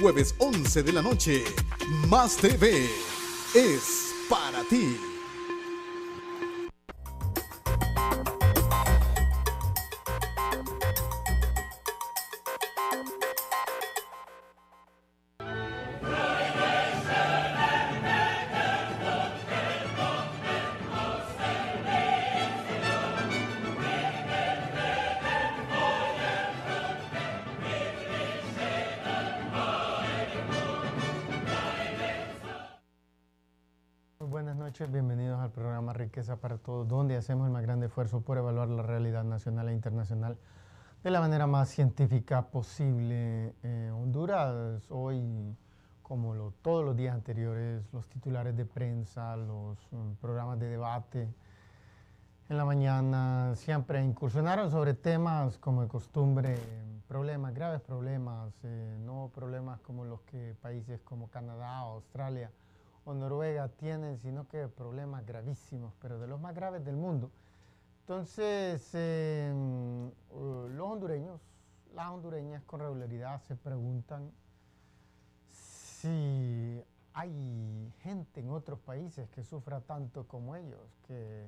jueves 11 de la noche. Más TV es para ti. Buenas noches, bienvenidos al programa Riqueza para Todos, donde hacemos el más grande esfuerzo por evaluar la realidad nacional e internacional de la manera más científica posible. Honduras hoy, como todos los días anteriores, los titulares de prensa, los programas de debate en la mañana siempre incursionaron sobre temas como de costumbre, problemas, graves problemas, no problemas como los que países como Canadá, Australia o Noruega tienen, sino que problemas gravísimos, pero de los más graves del mundo. Entonces, los hondureños, las hondureñas con regularidad se preguntan si hay gente en otros países que sufra tanto como ellos, que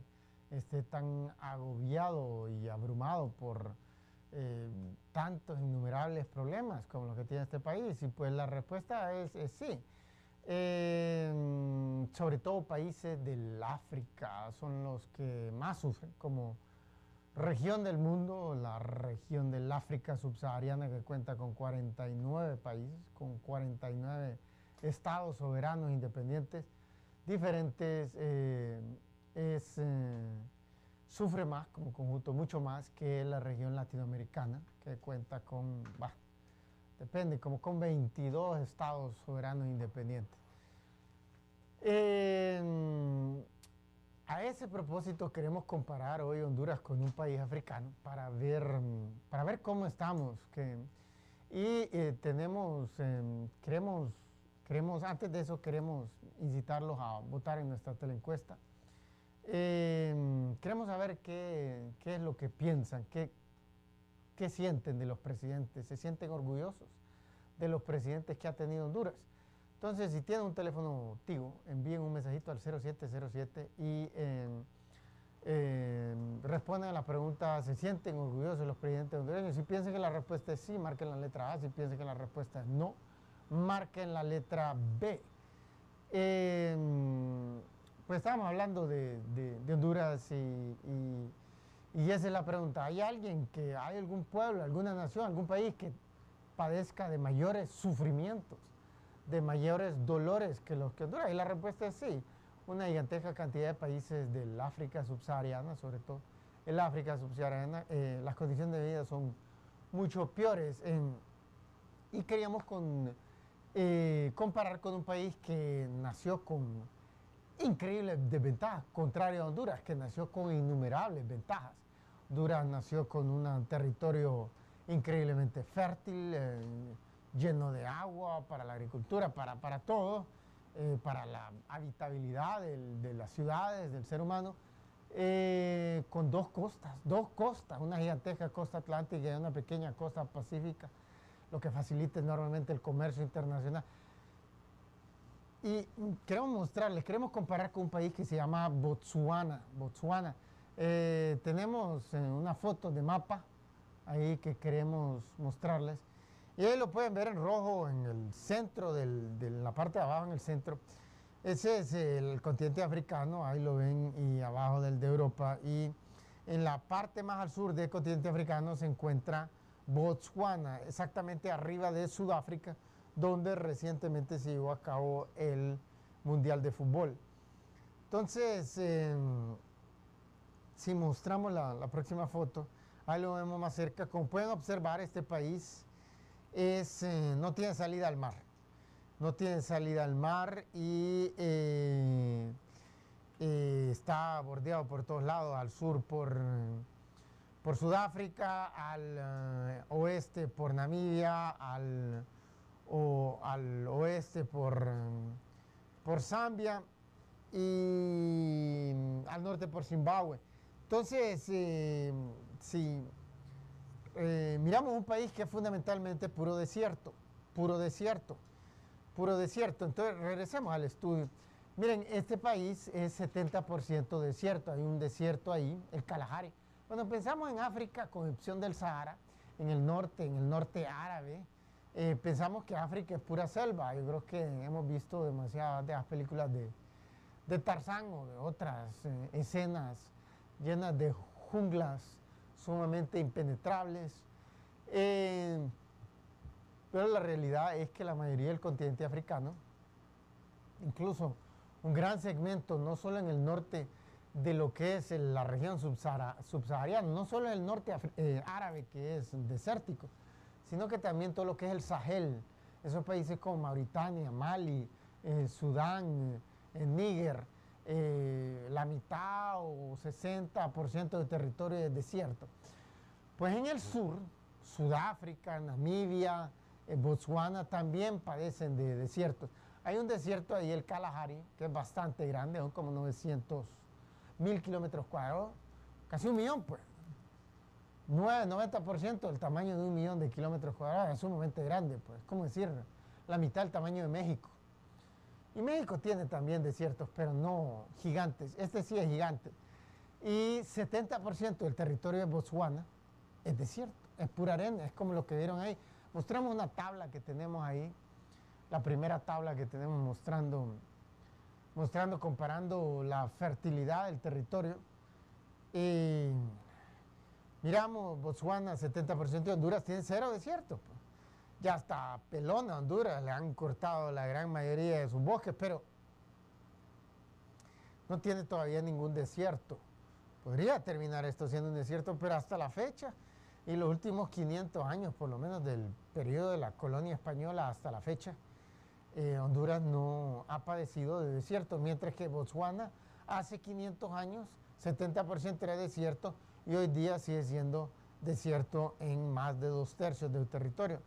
esté tan agobiado y abrumado por tantos innumerables problemas como los que tiene este país. Y pues la respuesta es sí. Sobre todo países del África son los que más sufren, como región del mundo, la región del África subsahariana, que cuenta con 49 países, con 49 estados soberanos independientes diferentes, sufre más como conjunto, mucho más que la región latinoamericana, que cuenta con, depende, como con 22 estados soberanos independientes. A ese propósito queremos comparar hoy Honduras con un país africano para ver cómo estamos. Antes de eso queremos incitarlos a votar en nuestra teleencuesta. Queremos saber qué es lo que piensan, qué sienten de los presidentes, se sienten orgullosos de los presidentes que ha tenido Honduras. Entonces, si tienen un teléfono Tigo, envíen un mensajito al 0707 y respondan a la pregunta, ¿se sienten orgullosos de los presidentes hondureños? Si piensan que la respuesta es sí, marquen la letra A. Si piensan que la respuesta es no, marquen la letra B. Pues estábamos hablando de Honduras y esa es la pregunta. ¿Hay algún pueblo, alguna nación, algún país que padezca de mayores sufrimientos, de mayores dolores que los que Honduras? Y la respuesta es sí. Una gigantesca cantidad de países del África subsahariana, sobre todo el África subsahariana, las condiciones de vida son mucho peores. Y queríamos comparar con un país que nació con increíbles desventajas, contrario a Honduras, que nació con innumerables ventajas. Honduras nació con un territorio increíblemente fértil, lleno de agua para la agricultura, para todo, para la habitabilidad de las ciudades, del ser humano, con dos costas, una gigantesca costa atlántica y una pequeña costa pacífica, lo que facilita enormemente el comercio internacional. Y queremos comparar con un país que se llama Botsuana. Tenemos una foto de mapa ahí que queremos mostrarles. Y ahí lo pueden ver en rojo en el centro, de la parte de abajo en el centro. Ese es el continente africano, ahí lo ven, y abajo del de Europa. Y en la parte más al sur del continente africano se encuentra Botswana, exactamente arriba de Sudáfrica, donde recientemente se llevó a cabo el Mundial de Fútbol. Entonces, si mostramos la próxima foto, ahí lo vemos más cerca. Como pueden observar, este país no tiene salida al mar. No tiene salida al mar y está bordeado por todos lados, al sur por Sudáfrica, al oeste por Namibia, al oeste por Zambia y al norte por Zimbabue. Entonces, si miramos un país que es fundamentalmente puro desierto, puro desierto, puro desierto. Entonces, regresemos al estudio. Miren, este país es 70% desierto, hay un desierto ahí, el Kalahari. Cuando pensamos en África, con excepción del Sahara, en el norte árabe, pensamos que África es pura selva. Yo creo que hemos visto demasiadas de las películas de Tarzán o de otras escenas llenas de junglas sumamente impenetrables. Pero la realidad es que la mayoría del continente africano, incluso un gran segmento, no solo en el norte de lo que es la región subsahariana, no solo en el norte árabe, que es desértico, sino que también todo lo que es el Sahel, esos países como Mauritania, Mali, Sudán, Níger, la mitad o 60% de territorio es desierto. Pues en el sur, Sudáfrica, Namibia, Botswana también padecen de desiertos. Hay un desierto ahí, el Kalahari, que es bastante grande, son como 900.000 kilómetros cuadrados, casi 1.000.000, pues. 90% del tamaño de 1.000.000 de kilómetros cuadrados, es sumamente grande, pues, como decir, la mitad del tamaño de México. Y México tiene también desiertos, pero no gigantes. Este sí es gigante. Y 70% del territorio de Botswana es desierto, es pura arena, es como lo que vieron ahí. Mostramos una tabla que tenemos ahí, la primera tabla que tenemos comparando la fertilidad del territorio. Y miramos Botswana, 70%, de Honduras tiene 0 desierto. Pues. Ya hasta pelona Honduras, le han cortado la gran mayoría de sus bosques, pero no tiene todavía ningún desierto. Podría terminar esto siendo un desierto, pero hasta la fecha, y los últimos 500 años, por lo menos del periodo de la colonia española hasta la fecha, Honduras no ha padecido de desierto, mientras que Botswana hace 500 años, 70% era desierto, y hoy día sigue siendo desierto en más de 2/3 del territorio.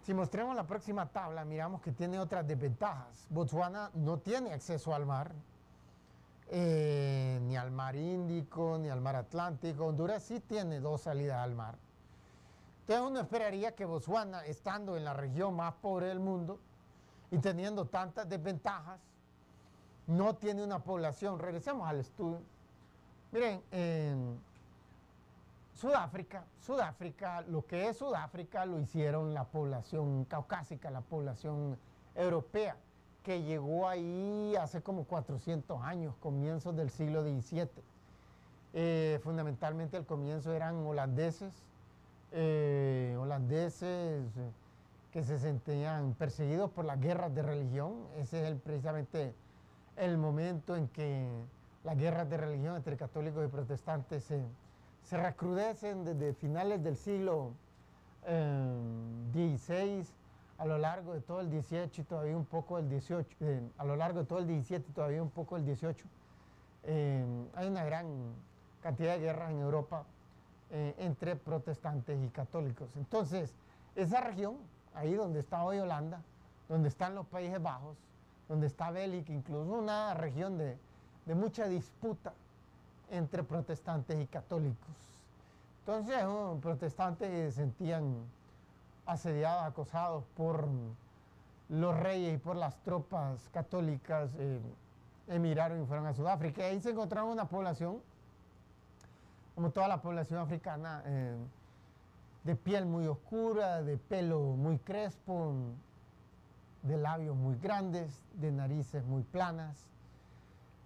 Si mostramos la próxima tabla, miramos que tiene otras desventajas. Botswana no tiene acceso al mar, ni al mar Índico, ni al mar Atlántico. Honduras sí tiene 2 salidas al mar. Entonces uno esperaría que Botswana, estando en la región más pobre del mundo y teniendo tantas desventajas, no tiene una población. Regresemos al estudio. Miren, Sudáfrica, lo que es Sudáfrica lo hicieron la población caucásica, la población europea, que llegó ahí hace como 400 años, comienzos del siglo XVII. Fundamentalmente al comienzo eran holandeses que se sentían perseguidos por las guerras de religión. Ese es precisamente el momento en que las guerras de religión entre católicos y protestantes se recrudecen desde finales del siglo XVI, a lo largo de todo el XVIII y todavía un poco del XVIII, a lo largo de todo el XVII y todavía un poco del XVIII. Hay una gran cantidad de guerras en Europa entre protestantes y católicos. Entonces, esa región, ahí donde está hoy Holanda, donde están los Países Bajos, donde está Bélgica, incluso una región de mucha disputa entre protestantes y católicos. Entonces, protestantes se sentían asediados, acosados por los reyes y por las tropas católicas, emigraron y fueron a Sudáfrica. Y ahí se encontraron una población, como toda la población africana, de piel muy oscura, de pelo muy crespo, de labios muy grandes, de narices muy planas.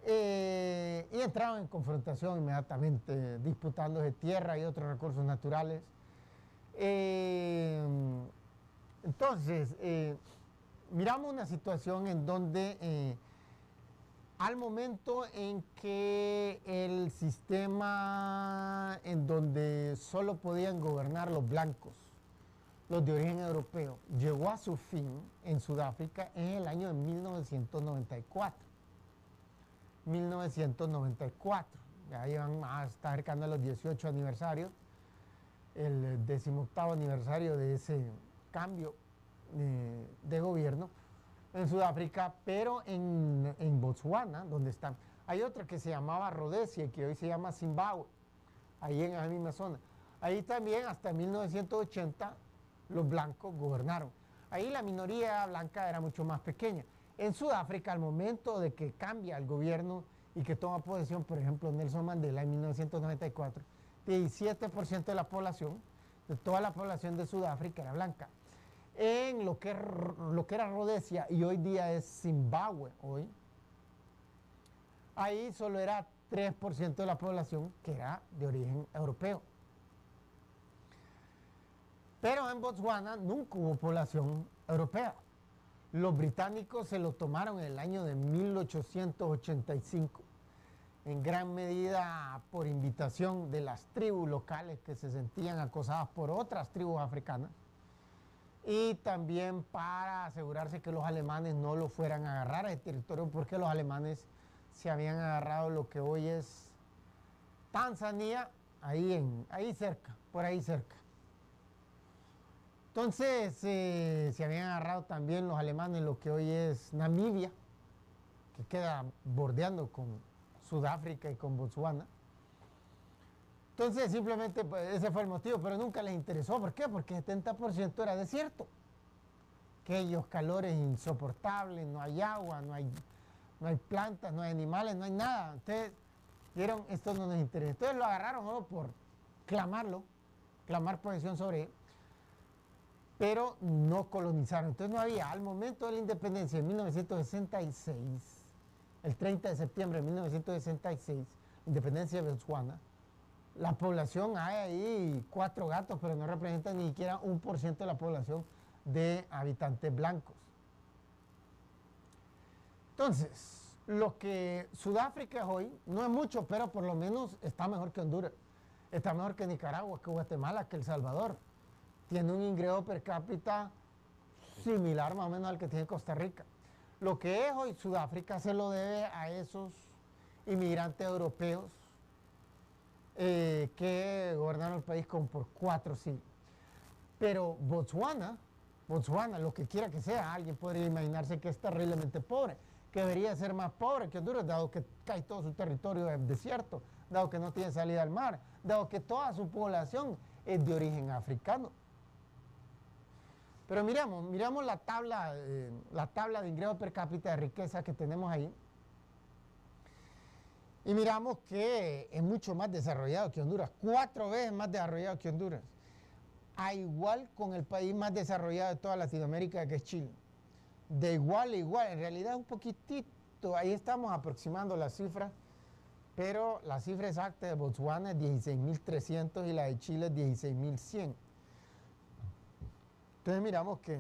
Y entraron en confrontación inmediatamente, disputándose tierra y otros recursos naturales. Entonces, miramos una situación en donde al momento en que el sistema en donde solo podían gobernar los blancos, los de origen europeo, llegó a su fin en Sudáfrica en el año de 1994. 1994, ya está acercando a los 18 aniversarios, el 18º aniversario de ese cambio de gobierno en Sudáfrica, pero en Botswana, donde están, hay otra que se llamaba Rodesia, que hoy se llama Zimbabue, ahí en la misma zona. Ahí también hasta 1980 los blancos gobernaron. ahí la minoría blanca era mucho más pequeña. En Sudáfrica, al momento de que cambia el gobierno y que toma posesión, por ejemplo, Nelson Mandela en 1994, 17% de la población, de toda la población de Sudáfrica era blanca. En lo que era Rodesia y hoy día es Zimbabue, ahí solo era 3% de la población que era de origen europeo. Pero en Botswana nunca hubo población europea. Los británicos se lo tomaron en el año de 1885, en gran medida por invitación de las tribus locales que se sentían acosadas por otras tribus africanas y también para asegurarse que los alemanes no lo fueran a agarrar a ese territorio, porque los alemanes se habían agarrado lo que hoy es Tanzania, ahí cerca, por ahí cerca. Entonces se habían agarrado también los alemanes lo que hoy es Namibia, que queda bordeando con Sudáfrica y con Botswana. Entonces simplemente pues, ese fue el motivo, pero nunca les interesó. ¿Por qué? Porque el 70% era desierto. Aquellos calores insoportables, no hay agua, no hay plantas, no hay animales, no hay nada. Entonces dijeron, esto no nos interesa. Entonces lo agarraron solo por clamar posesión sobre él, pero no colonizaron. Entonces no había, al momento de la independencia en 1966, el 30 de septiembre de 1966, independencia de Botswana, la población, hay ahí 4 gatos, pero no representan ni siquiera 1% de la población de habitantes blancos. Entonces, lo que Sudáfrica es hoy, no es mucho, pero por lo menos está mejor que Honduras, está mejor que Nicaragua, que Guatemala, que El Salvador. Tiene un ingreso per cápita similar más o menos al que tiene Costa Rica. Lo que es hoy Sudáfrica se lo debe a esos inmigrantes europeos que gobernaron el país como por 4 siglos. Pero Botswana, lo que quiera que sea, alguien podría imaginarse que es terriblemente pobre, que debería ser más pobre que Honduras, dado que cae todo su territorio en desierto, dado que no tiene salida al mar, dado que toda su población es de origen africano. Pero miramos la tabla de ingreso per cápita de riqueza que tenemos ahí. Y miramos que es mucho más desarrollado que Honduras, 4 veces más desarrollado que Honduras. A igual con el país más desarrollado de toda Latinoamérica, que es Chile. De igual a igual, en realidad un poquitito, ahí estamos aproximando las cifras, pero la cifra exacta de Botswana es 16.300 y la de Chile es 16.100. Entonces miramos que,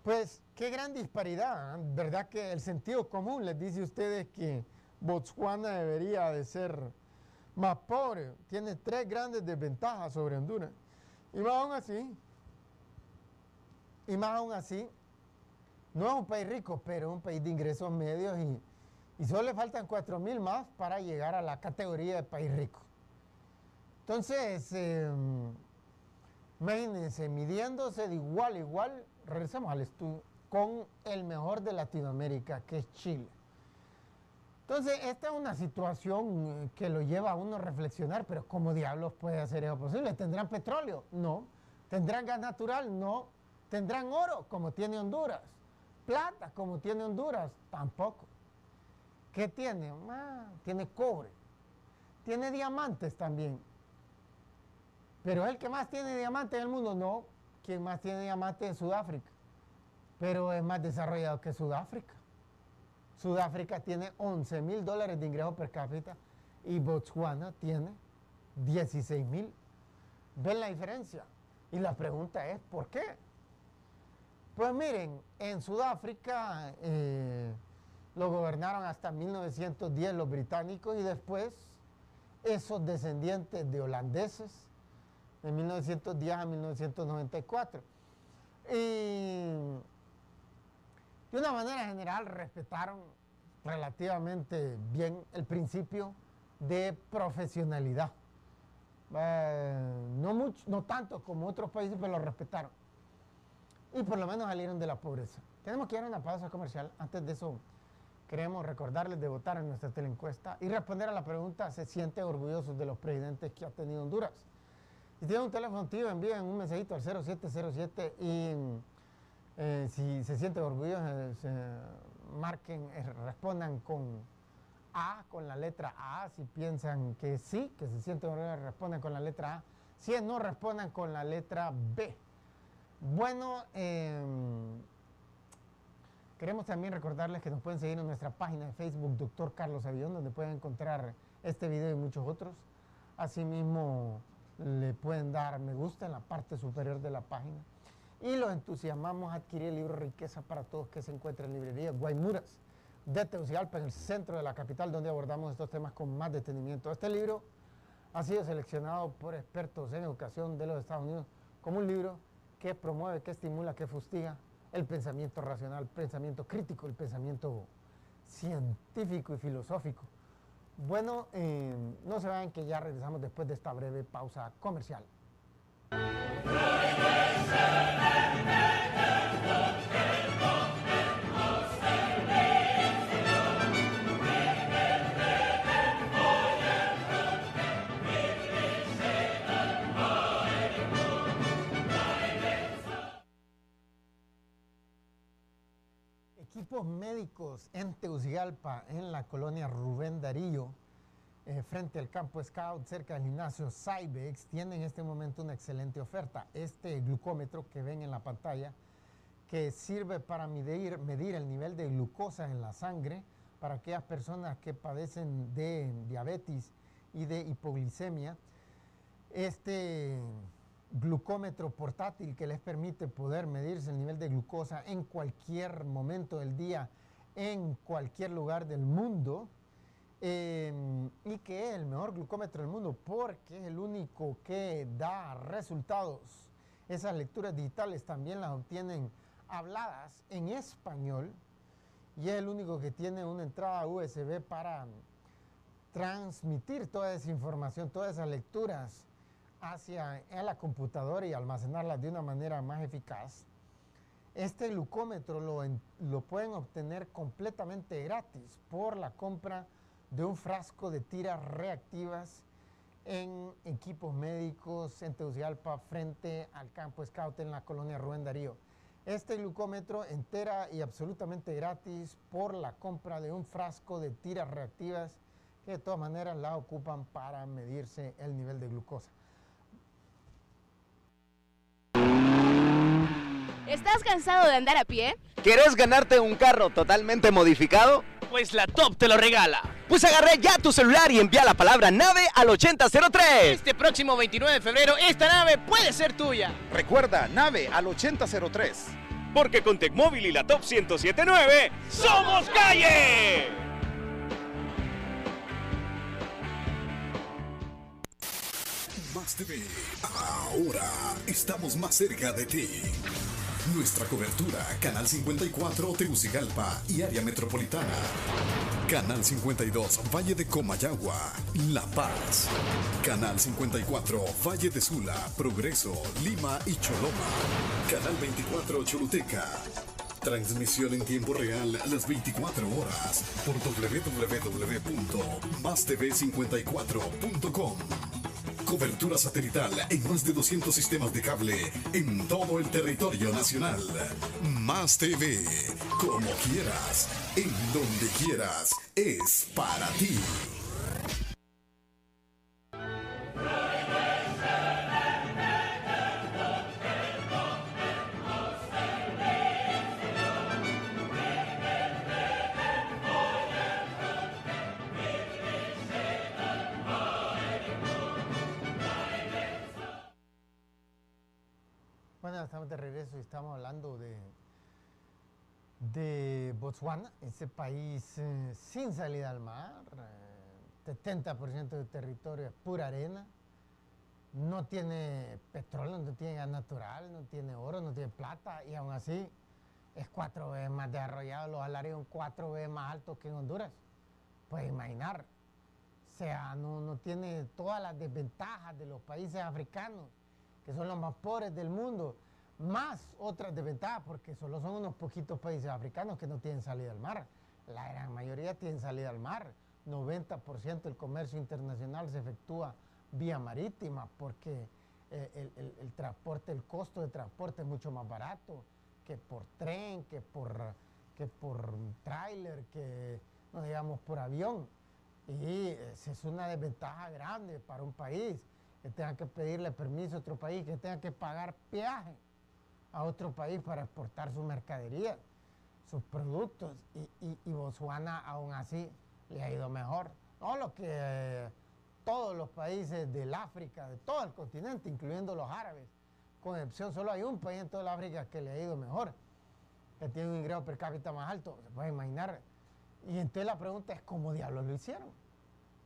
pues, qué gran disparidad, ¿eh? ¿Verdad que el sentido común les dice a ustedes que Botswana debería de ser más pobre? Tiene 3 grandes desventajas sobre Honduras. Y más aún así, no es un país rico, pero es un país de ingresos medios y solo le faltan 4.000 más para llegar a la categoría de país rico. Entonces, imagínense, midiéndose de igual a igual, regresemos al estudio, con el mejor de Latinoamérica, que es Chile. Entonces, esta es una situación que lo lleva a uno a reflexionar, pero ¿cómo diablos puede hacer eso posible? ¿Tendrán petróleo? No. ¿Tendrán gas natural? No. ¿Tendrán oro, como tiene Honduras? ¿Plata, como tiene Honduras? Tampoco. ¿Qué tiene? Tiene cobre. Tiene diamantes también. ¿Pero es el que más tiene diamantes en el mundo? No. ¿Quién más tiene diamantes es Sudáfrica? Pero es más desarrollado que Sudáfrica. Sudáfrica tiene $11.000 de ingreso per cápita y Botswana tiene 16.000. ¿Ven la diferencia? Y la pregunta es, ¿por qué? Pues miren, en Sudáfrica lo gobernaron hasta 1910 los británicos y después esos descendientes de holandeses de 1910 a 1994. Y de una manera general respetaron relativamente bien el principio de profesionalidad. No tanto como otros países, pero lo respetaron. Y por lo menos salieron de la pobreza. Tenemos que ir a una pausa comercial. Antes de eso, queremos recordarles de votar en nuestra teleencuesta y responder a la pregunta: ¿se sienten orgullosos de los presidentes que ha tenido Honduras? Si tienen un teléfono tío, envíen un mensajito al 0707 y si se sienten orgullosos, marquen, respondan con A, con la letra A. Si piensan que sí, que se sienten orgullosos, respondan con la letra A. Si no, respondan con la letra B. Bueno, queremos también recordarles que nos pueden seguir en nuestra página de Facebook, Dr. Carlos Avión, donde pueden encontrar este video y muchos otros. Asimismo, le pueden dar me gusta en la parte superior de la página. Y los entusiasmamos a adquirir el libro Riqueza para Todos, que se encuentra en librería Guaymuras de Tegucigalpa, en el centro de la capital, donde abordamos estos temas con más detenimiento. Este libro ha sido seleccionado por expertos en educación de los Estados Unidos como un libro que promueve, que estimula, que fustiga el pensamiento racional, el pensamiento crítico, el pensamiento científico y filosófico. Bueno, no se vayan, que ya regresamos después de esta breve pausa comercial. Equipos médicos en Tegucigalpa, en la colonia Rubén Darío, frente al campo Scout, cerca del gimnasio Cybex, tienen en este momento una excelente oferta. Este glucómetro que ven en la pantalla, que sirve para medir el nivel de glucosa en la sangre para aquellas personas que padecen de diabetes y de hipoglicemia. Este glucómetro portátil que les permite poder medirse el nivel de glucosa en cualquier momento del día, en cualquier lugar del mundo, y que es el mejor glucómetro del mundo porque es el único que da resultados. Esas lecturas digitales también las obtienen habladas en español y es el único que tiene una entrada USB para transmitir toda esa información, todas esas lecturas hacia la computadora y almacenarlas de una manera más eficaz. Este glucómetro lo pueden obtener completamente gratis por la compra de un frasco de tiras reactivas en equipos médicos en Tegucigalpa, frente al campo Scout en la colonia Rubén Darío. Este glucómetro entera y absolutamente gratis por la compra de un frasco de tiras reactivas que de todas maneras la ocupan para medirse el nivel de glucosa. ¿Estás cansado de andar a pie? ¿Querés ganarte un carro totalmente modificado? Pues la Top te lo regala. Pues agarré ya tu celular y envía la palabra nave al 8003. Este próximo 29 de febrero, esta nave puede ser tuya. Recuerda, nave al 8003. Porque con Tecmóvil y la Top 1079 ¡somos calle! Más TV, ahora estamos más cerca de ti. Nuestra cobertura, Canal 54 Tegucigalpa y área metropolitana. Canal 52 Valle de Comayagua, La Paz. Canal 54 Valle de Sula, Progreso, Lima y Choloma. Canal 24 Choluteca. Transmisión en tiempo real las 24 horas por www.mastv54.com. Cobertura satelital en más de 200 sistemas de cable en todo el territorio nacional. Más TV, como quieras, en donde quieras, es para ti. Bueno, estamos de regreso y estamos hablando de Botswana, ese país sin salida al mar, 70% del territorio es pura arena, no tiene petróleo, no tiene gas natural, no tiene oro, no tiene plata, y aún así es 4 veces más desarrollado, los salarios son 4 veces más altos que en Honduras. Puedes imaginar, o sea, no tiene todas las desventajas de los países africanos, que son los más pobres del mundo, más otras desventajas, porque solo son unos poquitos países africanos que no tienen salida al mar. La gran mayoría tienen salida al mar. 90% del comercio internacional se efectúa vía marítima, porque el transporte, el costo de transporte es mucho más barato que por tren, que por tráiler, que no digamos por avión. Y esa es una desventaja grande para un país, que tenga que pedirle permiso a otro país, que tenga que pagar peaje a otro país para exportar su mercadería, sus productos, y Botswana aún así le ha ido mejor. No lo que todos los países del África, de todo el continente, incluyendo los árabes, con excepción, solo hay un país en toda el África que le ha ido mejor, que tiene un ingreso per cápita más alto, se puede imaginar. Y entonces la pregunta es, ¿cómo diablos lo hicieron?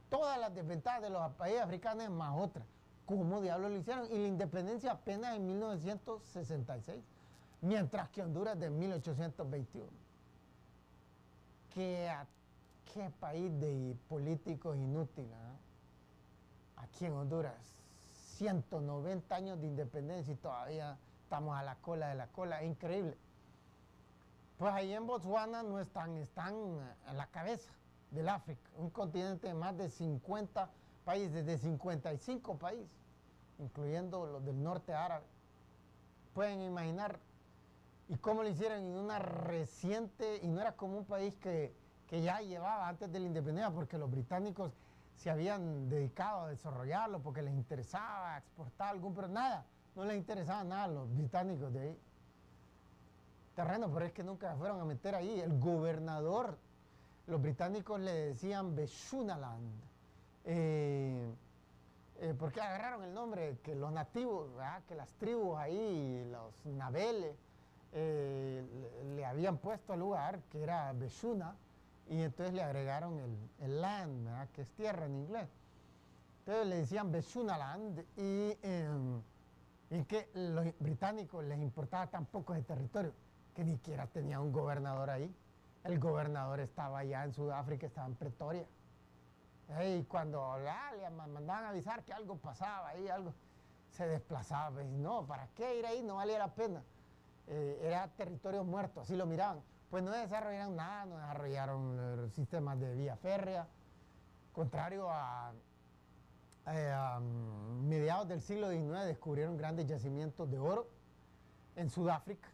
Todas las desventajas de los países africanos más otras. ¿Cómo diablos lo hicieron? Y la independencia apenas en 1966, mientras que Honduras de 1821. ¿Qué país de políticos inútiles? Aquí en Honduras, 190 años de independencia y todavía estamos a la cola de la cola. Es increíble. Pues ahí en Botswana no están en la cabeza del África, un continente de más de 50 países, de 55 países, incluyendo los del norte árabe. Pueden imaginar, y cómo lo hicieron en una reciente, y no era como un país que ya llevaba antes de la independencia, porque los británicos se habían dedicado a desarrollarlo, porque les interesaba exportar algún, pero nada, no les interesaba nada a los británicos de ahí. Terreno, pero es que nunca se fueron a meter ahí. El gobernador, los británicos le decían Bechuanaland, porque agarraron el nombre que los nativos, ¿verdad? Que las tribus ahí, los nabeles, le habían puesto al lugar, que era Bechuna, y entonces le agregaron el land, ¿verdad? Que es tierra en inglés. Entonces le decían Bechuanaland, y que los británicos les importaba tan poco ese territorio, que ni siquiera tenía un gobernador ahí. El gobernador estaba allá en Sudáfrica, estaba en Pretoria. Y cuando le mandaban a avisar que algo pasaba ahí, algo se desplazaba, pues, no, ¿para qué ir ahí? No valía la pena. Era territorio muerto, así lo miraban. Pues no desarrollaron nada, no desarrollaron sistemas de vía férrea, contrario a mediados del siglo XIX descubrieron grandes yacimientos de oro en Sudáfrica.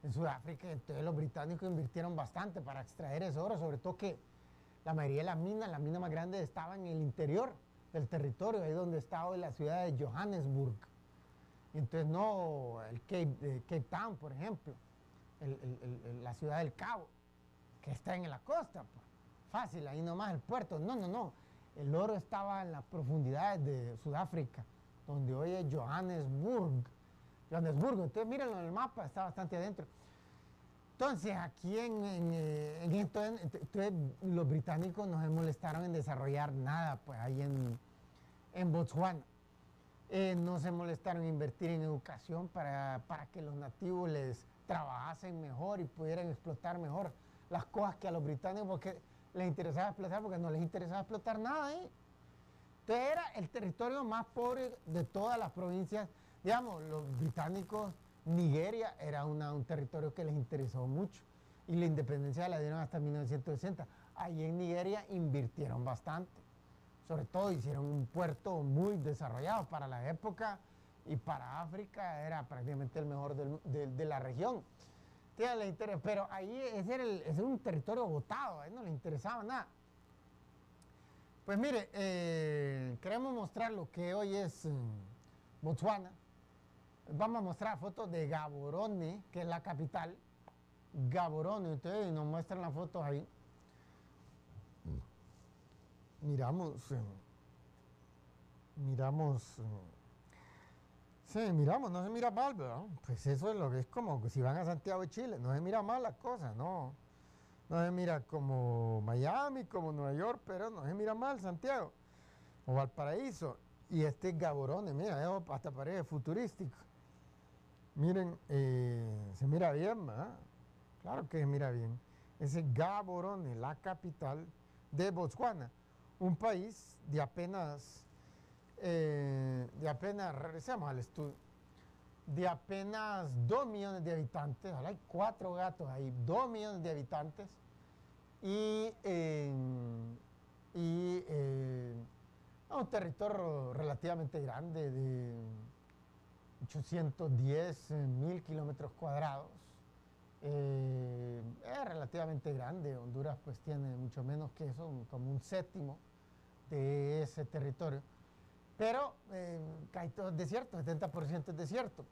En Sudáfrica, entonces los británicos invirtieron bastante para extraer ese oro, sobre todo que la mayoría de las minas más grandes estaban en el interior del territorio, ahí donde está hoy la ciudad de Johannesburg. Y entonces no el Cape Town, por ejemplo, la ciudad del Cabo, que está en la costa, pues, fácil, ahí nomás el puerto. No. El oro estaba en las profundidades de Sudáfrica, donde hoy es Johannesburg. Entonces mírenlo en el mapa, está bastante adentro. Entonces aquí entonces los británicos no se molestaron en desarrollar nada, pues ahí en Botswana. No se molestaron en invertir en educación para que los nativos les trabajasen mejor y pudieran explotar mejor las cosas que a los británicos, porque les interesaba explotar, porque no les interesaba explotar nada ahí. Entonces era el territorio más pobre de todas las provincias. Digamos, los británicos, Nigeria era un territorio que les interesó mucho y la independencia la dieron hasta 1960. Allí en Nigeria invirtieron bastante, sobre todo hicieron un puerto muy desarrollado para la época y para África era prácticamente el mejor de la región. Pero ahí ese era un territorio botado, no le interesaba nada. Pues mire, queremos mostrar lo que hoy es Botswana. Vamos a mostrar fotos de Gaborone, que es la capital. Gaborone, ustedes nos muestran las fotos ahí. Miramos, no se mira mal, ¿verdad? Pues eso es lo que es como que si van a Santiago de Chile, no se mira mal las cosas, no. No se mira como Miami, como Nueva York, pero no se mira mal Santiago o Valparaíso. Y este es Gaborone, mira, hasta parece futurístico. Miren, se mira bien, ¿verdad? Claro que se mira bien. Ese es Gaborone, la capital de Botswana, un país de apenas, regresemos al estudio, de apenas 2 millones de habitantes, ahora hay 4 gatos ahí, 2 millones de habitantes, y un territorio relativamente grande, 810.000 kilómetros cuadrados. Es relativamente grande. Honduras pues tiene mucho menos que eso, como un séptimo de ese territorio. Pero casi todo es desierto, 70% es desierto.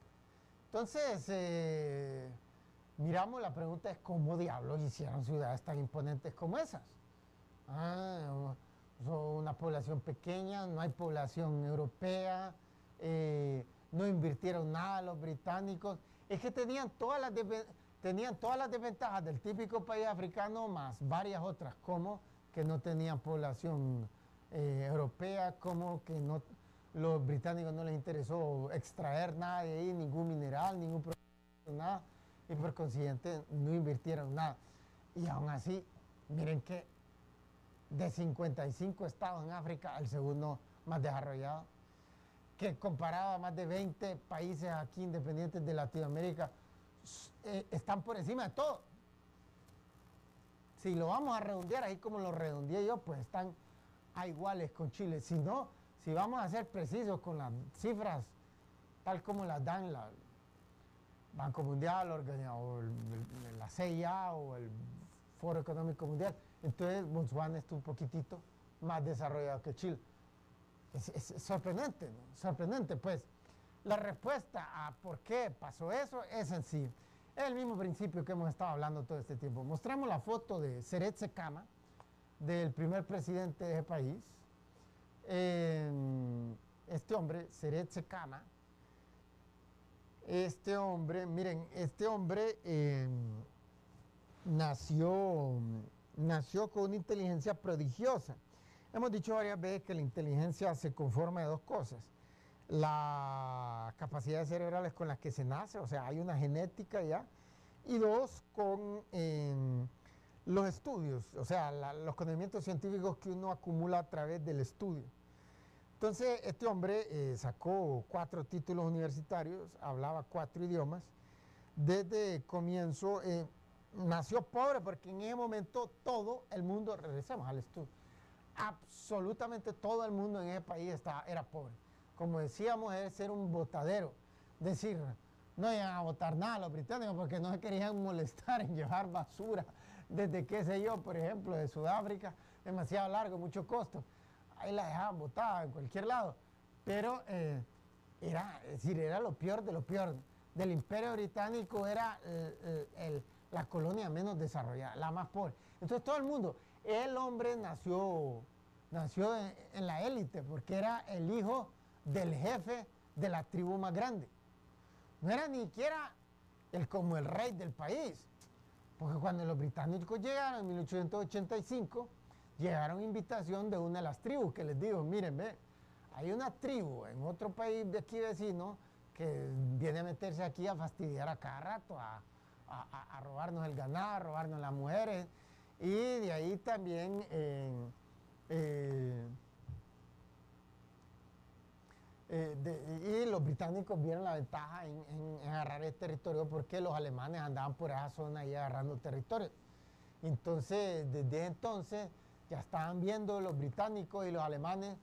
Entonces, miramos, la pregunta es cómo diablos hicieron ciudades tan imponentes como esas. Son una población pequeña, no hay población europea, no invirtieron nada los británicos. Es que tenían todas las desventajas del típico país africano, más varias otras, como que no tenían población europea, como que los británicos no les interesó extraer nada de ahí, ningún mineral, ningún producto, nada, y por consiguiente no invirtieron nada. Y aún así, miren que de 55 estados en África, el segundo más desarrollado, que comparado a más de 20 países aquí independientes de Latinoamérica, están por encima de todo. Si lo vamos a redondear ahí como lo redondeé yo, pues están a iguales con Chile. Si no, si vamos a ser precisos con las cifras tal como las dan el Banco Mundial, o la CIA o el Foro Económico Mundial, entonces Botswana está un poquitito más desarrollado que Chile. Es sorprendente, ¿no? Sorprendente, pues. La respuesta a por qué pasó eso es sencillo. Es el mismo principio que hemos estado hablando todo este tiempo. Mostramos la foto de Seretse Khama, del primer presidente de ese país. Este hombre, Seretse Khama, miren, este hombre nació con una inteligencia prodigiosa. Hemos dicho varias veces que la inteligencia se conforma de dos cosas: las capacidades cerebrales con las que se nace, o sea, hay una genética ya, y dos, con los estudios, o sea, los conocimientos científicos que uno acumula a través del estudio. Entonces, este hombre sacó 4 títulos universitarios, hablaba 4 idiomas. Desde comienzo, nació pobre porque en ese momento todo el mundo, regresemos al estudio, absolutamente todo el mundo en ese país era pobre. Como decíamos, es ser un botadero. Decir, no iban a botar nada los británicos porque no se querían molestar en llevar basura desde, qué sé yo, por ejemplo, de Sudáfrica, demasiado largo, mucho costo. Ahí la dejaban botada en cualquier lado. Pero era lo peor de lo peor. Del Imperio Británico era la colonia menos desarrollada, la más pobre. Entonces todo el mundo, el hombre nació en la élite porque era el hijo del jefe de la tribu más grande. No era ni siquiera como el rey del país, porque cuando los británicos llegaron en 1885, llegaron a invitación de una de las tribus que les digo, miren, ve, hay una tribu en otro país de aquí vecino que viene a meterse aquí a fastidiar a cada rato, a robarnos el ganado, a robarnos las mujeres, y de ahí también y los británicos vieron la ventaja en agarrar el territorio porque los alemanes andaban por esa zona ahí agarrando territorio. Entonces, desde entonces ya estaban viendo los británicos y los alemanes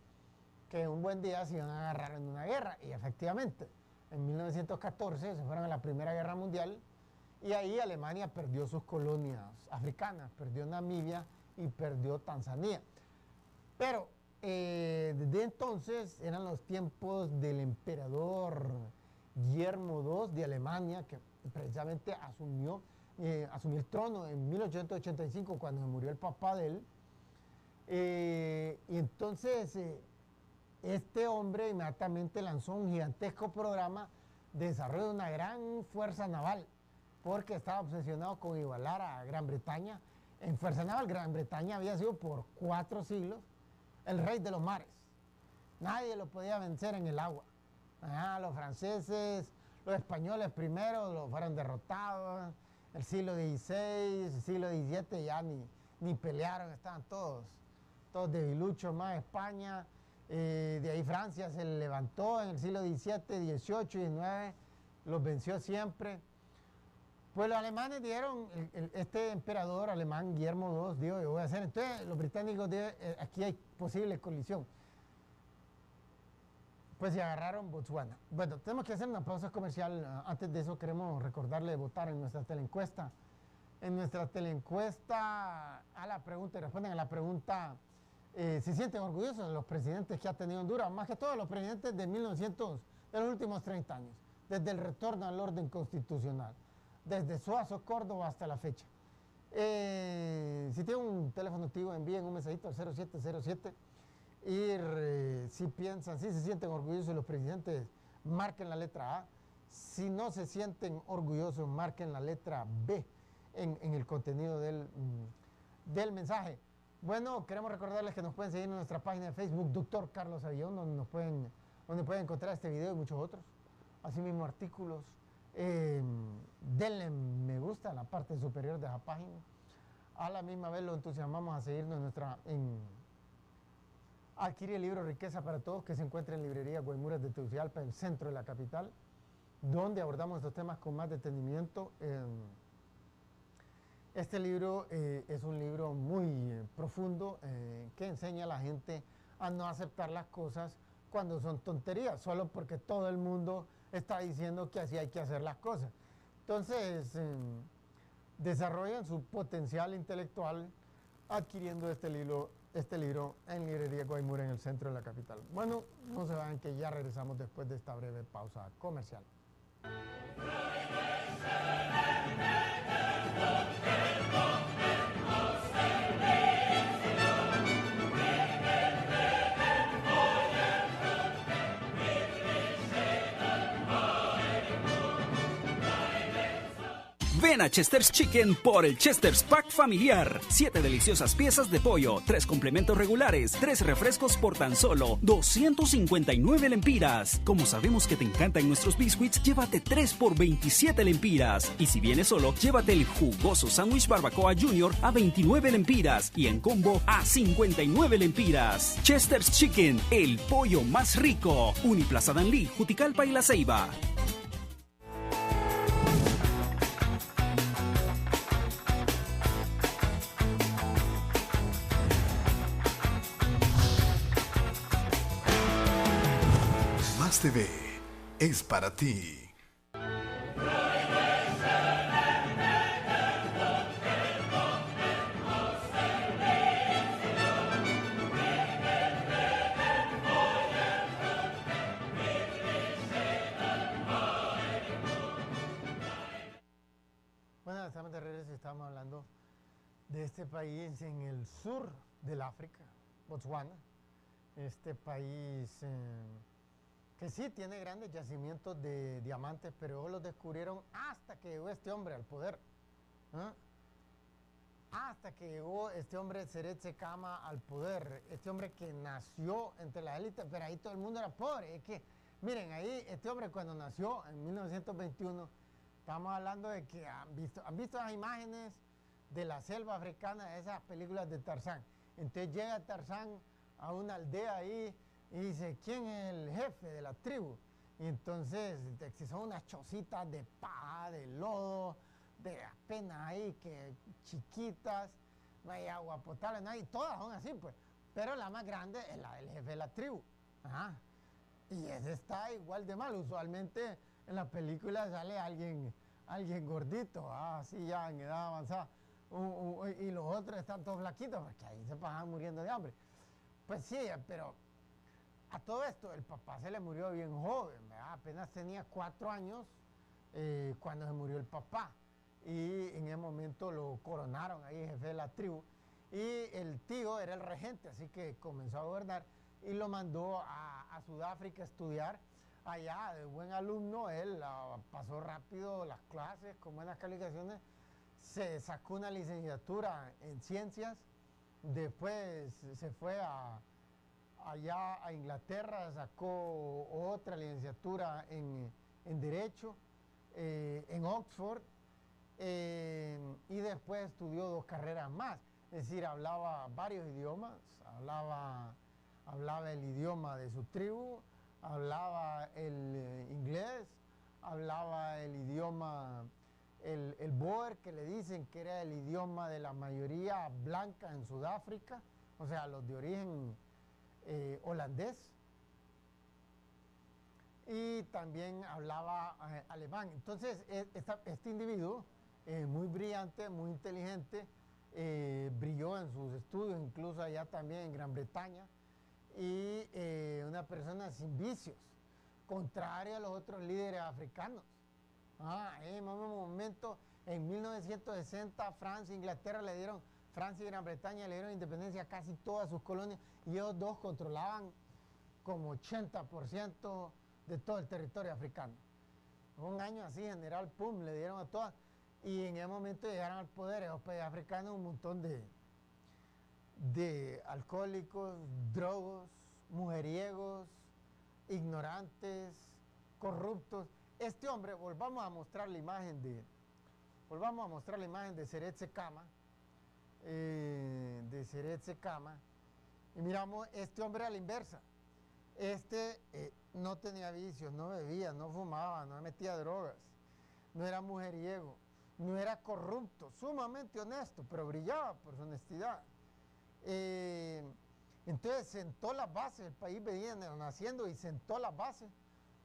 que un buen día se iban a agarrar en una guerra. Y efectivamente, en 1914 se fueron a la Primera Guerra Mundial y ahí Alemania perdió sus colonias africanas, perdió Namibia y perdió Tanzania. Pero desde entonces eran los tiempos del emperador Guillermo II de Alemania, que precisamente asumió el trono en 1885 cuando murió el papá de él. Y entonces este hombre inmediatamente lanzó un gigantesco programa de desarrollo de una gran fuerza naval, porque estaba obsesionado con igualar a Gran Bretaña en fuerza naval. Gran Bretaña había sido por 4 siglos el rey de los mares. Nadie lo podía vencer en el agua. Los franceses, los españoles primero lo fueron derrotados. El siglo XVI, el siglo XVII ya ni pelearon, estaban todos debiluchos, más España. De ahí Francia se levantó en el siglo XVII, XVIII, XIX, los venció siempre. Pues los alemanes dieron, este emperador alemán, Guillermo II, dijo, yo voy a hacer. Entonces los británicos dijeron, aquí hay posible colisión. pues se agarraron Botswana. Bueno, tenemos que hacer una pausa comercial. Antes de eso queremos recordarle de votar en nuestra teleencuesta. En nuestra teleencuesta a la pregunta, y responden a la pregunta, ¿se sienten orgullosos de los presidentes que ha tenido Honduras? Más que todos los presidentes de los últimos 30 años, desde el retorno al orden constitucional, desde Suazo, Córdoba hasta la fecha. Si tienen un teléfono activo, envíen un mensajito al 0707 y si piensan, si se sienten orgullosos de los presidentes, marquen la letra A. Si no se sienten orgullosos, marquen la letra B en el contenido del mensaje. Bueno, queremos recordarles que nos pueden seguir en nuestra página de Facebook, Dr. Carlos Avillón, donde pueden encontrar este video y muchos otros. Asimismo, artículos. Denle me gusta en la parte superior de la página. A la misma vez lo entusiasmamos a seguirnos adquirir el libro Riqueza para Todos, que se encuentra en librería Guaymuras de Tegucigalpa, en el centro de la capital, donde abordamos estos temas con más detenimiento. Este libro es un libro muy profundo que enseña a la gente a no aceptar las cosas cuando son tonterías, solo porque todo el mundo está diciendo que así hay que hacer las cosas. Entonces, desarrollan su potencial intelectual adquiriendo este libro en librería Guaymura, en el centro de la capital. Bueno, no se vayan, que ya regresamos después de esta breve pausa comercial. Ven a Chester's Chicken por el Chester's Pack familiar. 7 deliciosas piezas de pollo, 3 complementos regulares, 3 refrescos por tan solo 259 lempiras. Como sabemos que te encantan nuestros biscuits, llévate 3 por 27 lempiras. Y si vienes solo, llévate el jugoso sándwich barbacoa junior a 29 lempiras y en combo a 59 lempiras. Chester's Chicken, el pollo más rico. Uniplaza Danlí, Juticalpa y La Ceiba. TV es para ti. Bueno, estamos de regreso y estamos hablando de este país en el sur del África, Botswana. Este país que sí tiene grandes yacimientos de diamantes, pero los descubrieron hasta que llegó este hombre al poder. Hasta que llegó este hombre, Seret Sekama, al poder. Este hombre que nació entre la élite, pero ahí todo el mundo era pobre. Es que, miren, ahí este hombre cuando nació en 1921, estamos hablando de que han visto las imágenes de la selva africana, de esas películas de Tarzán. Entonces llega Tarzán a una aldea ahí, y dice, ¿quién es el jefe de la tribu? Y entonces son unas chocitas de paja, de lodo, de apenas ahí, que chiquitas, no hay agua potable, no hay, todas son así, pues. Pero la más grande es la del jefe de la tribu. Ajá. Y ese está igual de mal. Usualmente en la película sale alguien gordito, así ya en edad avanzada. Y los otros están todos flaquitos, porque ahí se pasan muriendo de hambre. Pues sí, pero a todo esto, el papá se le murió bien joven, ¿verdad? Apenas tenía 4 años cuando se murió el papá. Y en ese momento lo coronaron ahí jefe de la tribu. Y el tío era el regente, así que comenzó a gobernar y lo mandó a Sudáfrica a estudiar. Allá, de buen alumno, él pasó rápido las clases con buenas calificaciones. Se sacó una licenciatura en ciencias. Después se fue allá a Inglaterra, sacó otra licenciatura en Derecho, en Oxford, y después estudió 2 carreras más. Es decir, hablaba varios idiomas, hablaba el idioma de su tribu, hablaba el inglés, hablaba el idioma, el Boer, que le dicen que era el idioma de la mayoría blanca en Sudáfrica, o sea, los de origen holandés. y también hablaba alemán. Entonces, este individuo, muy brillante, muy inteligente, brilló en sus estudios, incluso allá también en Gran Bretaña, y una persona sin vicios, contraria a los otros líderes africanos. En un momento, en 1960, Francia y Gran Bretaña le dieron independencia a casi todas sus colonias, y ellos dos controlaban como 80% de todo el territorio africano. Un año así, general, pum, le dieron a todas, y en ese momento llegaron al poder esos países africanos un montón de alcohólicos, drogos, mujeriegos, ignorantes, corruptos. Este hombre, volvamos a mostrar la imagen de Seret Sekama, y miramos, este hombre a la inversa. No tenía vicios, no bebía, no fumaba, no metía drogas, no era mujeriego, no era corrupto, sumamente honesto, pero brillaba por su honestidad. Entonces sentó las bases, el país venía naciendo y sentó las bases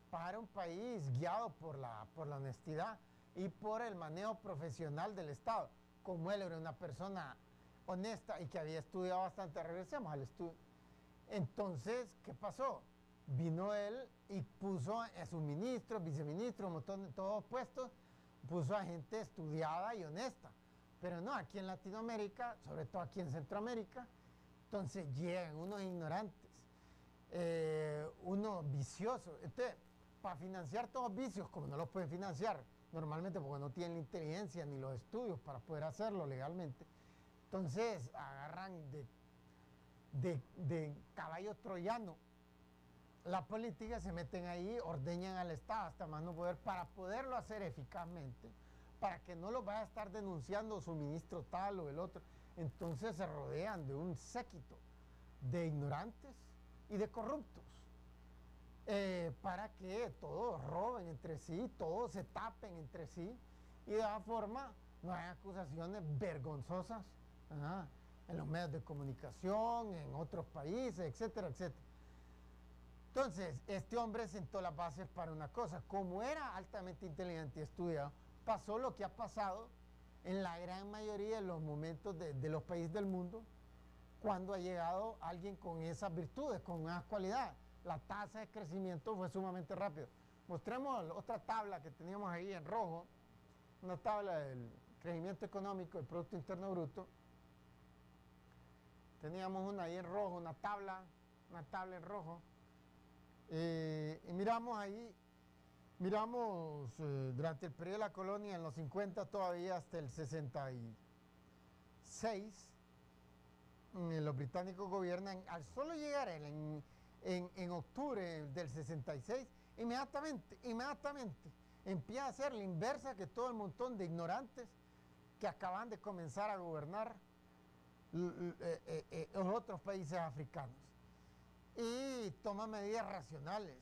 para un país guiado por la honestidad y por el manejo profesional del Estado. Como él era una persona honesta y que había estudiado bastante, regresemos al estudio. Entonces, ¿qué pasó? Vino él y puso a sus ministros, viceministros, un montón de todos puestos, puso a gente estudiada y honesta. Pero no, aquí en Latinoamérica, sobre todo aquí en Centroamérica, entonces llegan unos ignorantes, unos viciosos. Entonces, para financiar todos los vicios, como no los pueden financiar normalmente porque no tienen la inteligencia ni los estudios para poder hacerlo legalmente, entonces agarran de caballo troyano la política, se meten ahí, ordeñan al Estado hasta más no poder, para poderlo hacer eficazmente, para que no los vaya a estar denunciando su ministro tal o el otro. Entonces se rodean de un séquito de ignorantes y de corruptos, para que todos roben entre sí, todos se tapen entre sí, y de esa forma no hay acusaciones vergonzosas en los medios de comunicación, en otros países, etcétera, etcétera. Entonces, este hombre sentó las bases para una cosa. Como era altamente inteligente y estudiado, pasó lo que ha pasado en la gran mayoría de los momentos de los países del mundo, cuando ha llegado alguien con esas virtudes, con esas cualidades. La tasa de crecimiento fue sumamente rápida. Mostremos otra tabla que teníamos ahí en rojo, una tabla del crecimiento económico del Producto Interno Bruto. Teníamos una ahí en rojo, una tabla en rojo. Y miramos ahí, durante el periodo de la colonia, en los 50 todavía hasta el 66, los británicos gobiernan. Al solo llegar en octubre del 66, inmediatamente empieza a hacer la inversa que todo el montón de ignorantes que acaban de comenzar a gobernar los otros países africanos. Y toma medidas racionales.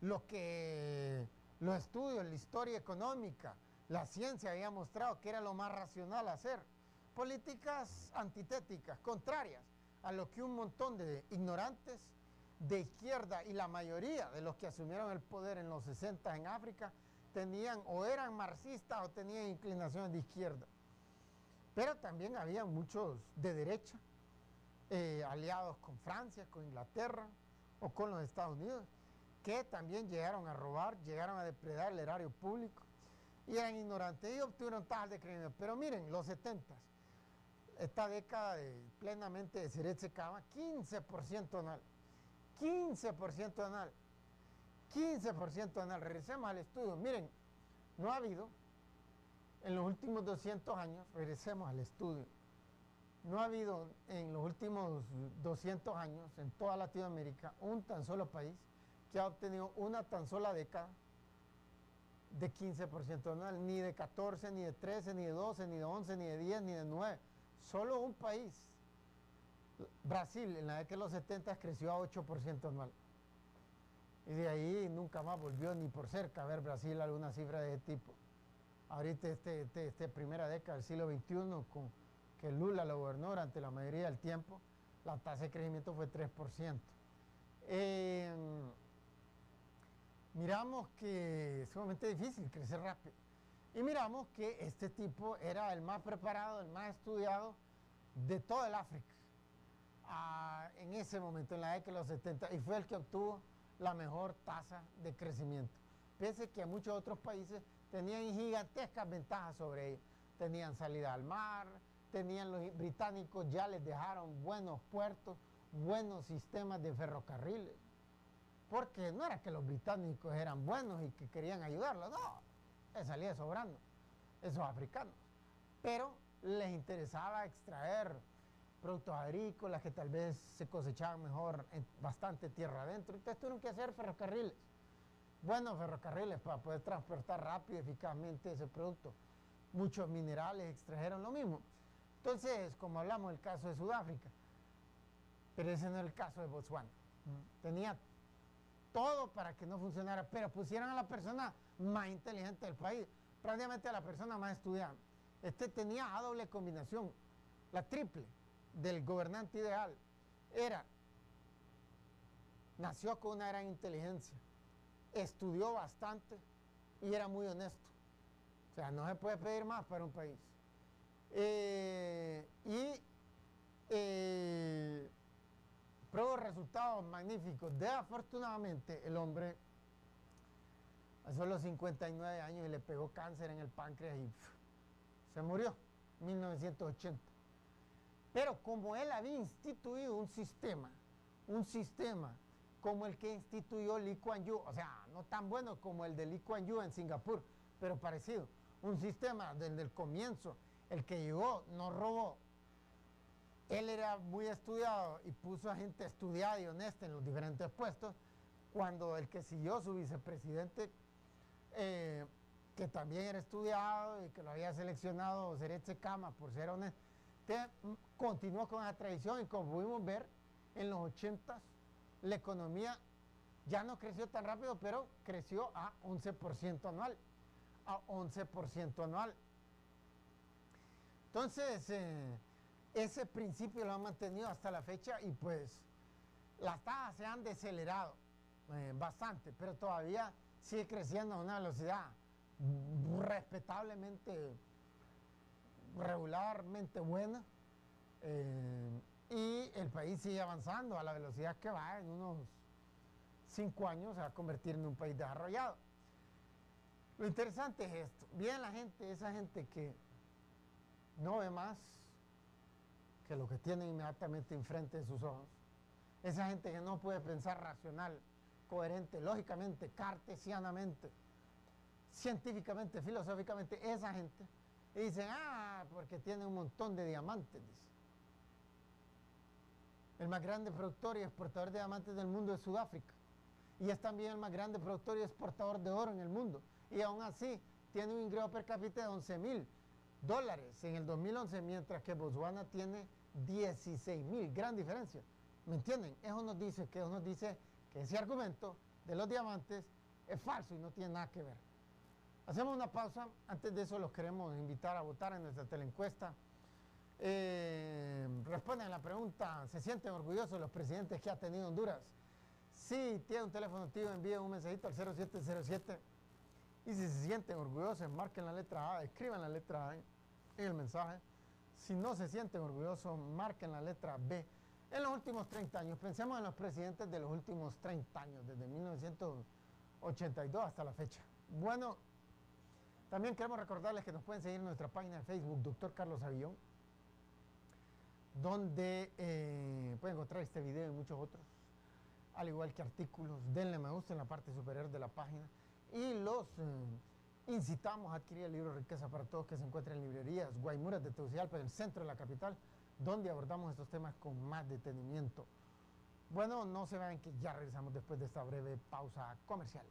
Lo que los estudios, la historia económica, la ciencia había mostrado que era lo más racional hacer. Políticas antitéticas, contrarias a lo que un montón de ignorantes de izquierda y la mayoría de los que asumieron el poder en los 60 en África tenían o eran marxistas o tenían inclinaciones de izquierda. Pero también había muchos de derecha, aliados con Francia, con Inglaterra o con los Estados Unidos, que también llegaron a robar, llegaron a depredar el erario público y eran ignorantes y obtuvieron tasas de crecimiento. Pero miren, los 70, esta década plenamente de Seret Sekama, 15% anual, 15% anual, 15% anual. Regresemos al estudio. Miren, no ha habido en los últimos 200 años, regresemos al estudio, no ha habido en los últimos 200 años en toda Latinoamérica un tan solo país que ha obtenido una tan sola década de 15% anual, ni de 14, ni de 13, ni de 12, ni de 11, ni de 10, ni de 9. Solo un país, Brasil, en la década de los 70 creció a 8% anual. Y de ahí nunca más volvió ni por cerca a ver Brasil alguna cifra de ese tipo. Ahorita esta primera década del siglo XXI, que Lula lo gobernó durante la mayoría del tiempo, la tasa de crecimiento fue 3%. miramos que es sumamente difícil crecer rápido. Y miramos que este tipo era el más preparado, el más estudiado de todo el África. En ese momento, en la década de los 70, y fue el que obtuvo la mejor tasa de crecimiento. Pese que muchos otros países tenían gigantescas ventajas sobre ellos. Tenían salida al mar, los británicos ya les dejaron buenos puertos, buenos sistemas de ferrocarriles. Porque no era que los británicos eran buenos y que querían ayudarlos, no, les salía sobrando esos africanos. Pero les interesaba extraer productos agrícolas que tal vez se cosechaban mejor en bastante tierra adentro. Entonces tuvieron que hacer ferrocarriles, buenos ferrocarriles para poder transportar rápido y eficazmente ese producto. Muchos minerales extrajeron lo mismo. Entonces, como hablamos del caso de Sudáfrica, pero ese no es el caso de Botswana. Tenía todo para que no funcionara, pero pusieron a la persona más inteligente del país, prácticamente a la persona más estudiada. Tenía a doble combinación, la triple del gobernante ideal. Nació con una gran inteligencia, estudió bastante y era muy honesto. O sea, no se puede pedir más para un país. Probó resultados magníficos. Desafortunadamente, el hombre a solo 59 años y le pegó cáncer en el páncreas y se murió en 1980. Pero como él había instituido un sistema como el que instituyó Lee Kuan Yew, o sea, no tan bueno como el de Lee Kuan Yew en Singapur, pero parecido. Un sistema desde el comienzo, el que llegó no robó. Él era muy estudiado y puso a gente estudiada y honesta en los diferentes puestos, cuando el que siguió, su vicepresidente, que también era estudiado y que lo había seleccionado Seretse Khama por ser honesto, continuó con esa tradición y como pudimos ver, en los 80s la economía ya no creció tan rápido, pero creció a 11% anual. Entonces, ese principio lo han mantenido hasta la fecha y pues las tasas se han decelerado bastante, pero todavía sigue creciendo a una velocidad respetablemente, regularmente buena, y el país sigue avanzando a la velocidad que va. En unos 5 años se va a convertir en un país desarrollado. Lo interesante es esto, bien la gente, esa gente que no ve más que lo que tiene inmediatamente enfrente de sus ojos, esa gente que no puede pensar racional, coherente, lógicamente, cartesianamente, científicamente, filosóficamente, esa gente, y dicen, porque tiene un montón de diamantes, dice. El más grande productor y exportador de diamantes del mundo es Sudáfrica, y es también el más grande productor y exportador de oro en el mundo, y aún así tiene un ingreso per cápita de $11,000 en el 2011, mientras que Botswana tiene 16,000, gran diferencia, ¿me entienden? Eso nos dice que ese argumento de los diamantes es falso y no tiene nada que ver. Hacemos una pausa. Antes de eso los queremos invitar a votar en nuestra teleencuesta. Responden a la pregunta: ¿se sienten orgullosos de los presidentes que ha tenido Honduras? Si tiene un teléfono activo, envíen un mensajito al 0707. Y si se sienten orgullosos, marquen la letra A, escriban la letra A en el mensaje. Si no se sienten orgullosos, marquen la letra B. En los últimos 30 años, pensemos en los presidentes de los últimos 30 años, desde 1982 hasta la fecha. Bueno, también queremos recordarles que nos pueden seguir en nuestra página de Facebook, Dr. Carlos Avillón, donde pueden encontrar este video y muchos otros, al igual que artículos. Denle me gusta en la parte superior de la página y los incitamos a adquirir el libro Riqueza para Todos, que se encuentra en librerías Guaymuras de Tegucigalpa, en el centro de la capital, donde abordamos estos temas con más detenimiento. Bueno, no se vayan, que ya regresamos después de esta breve pausa comercial.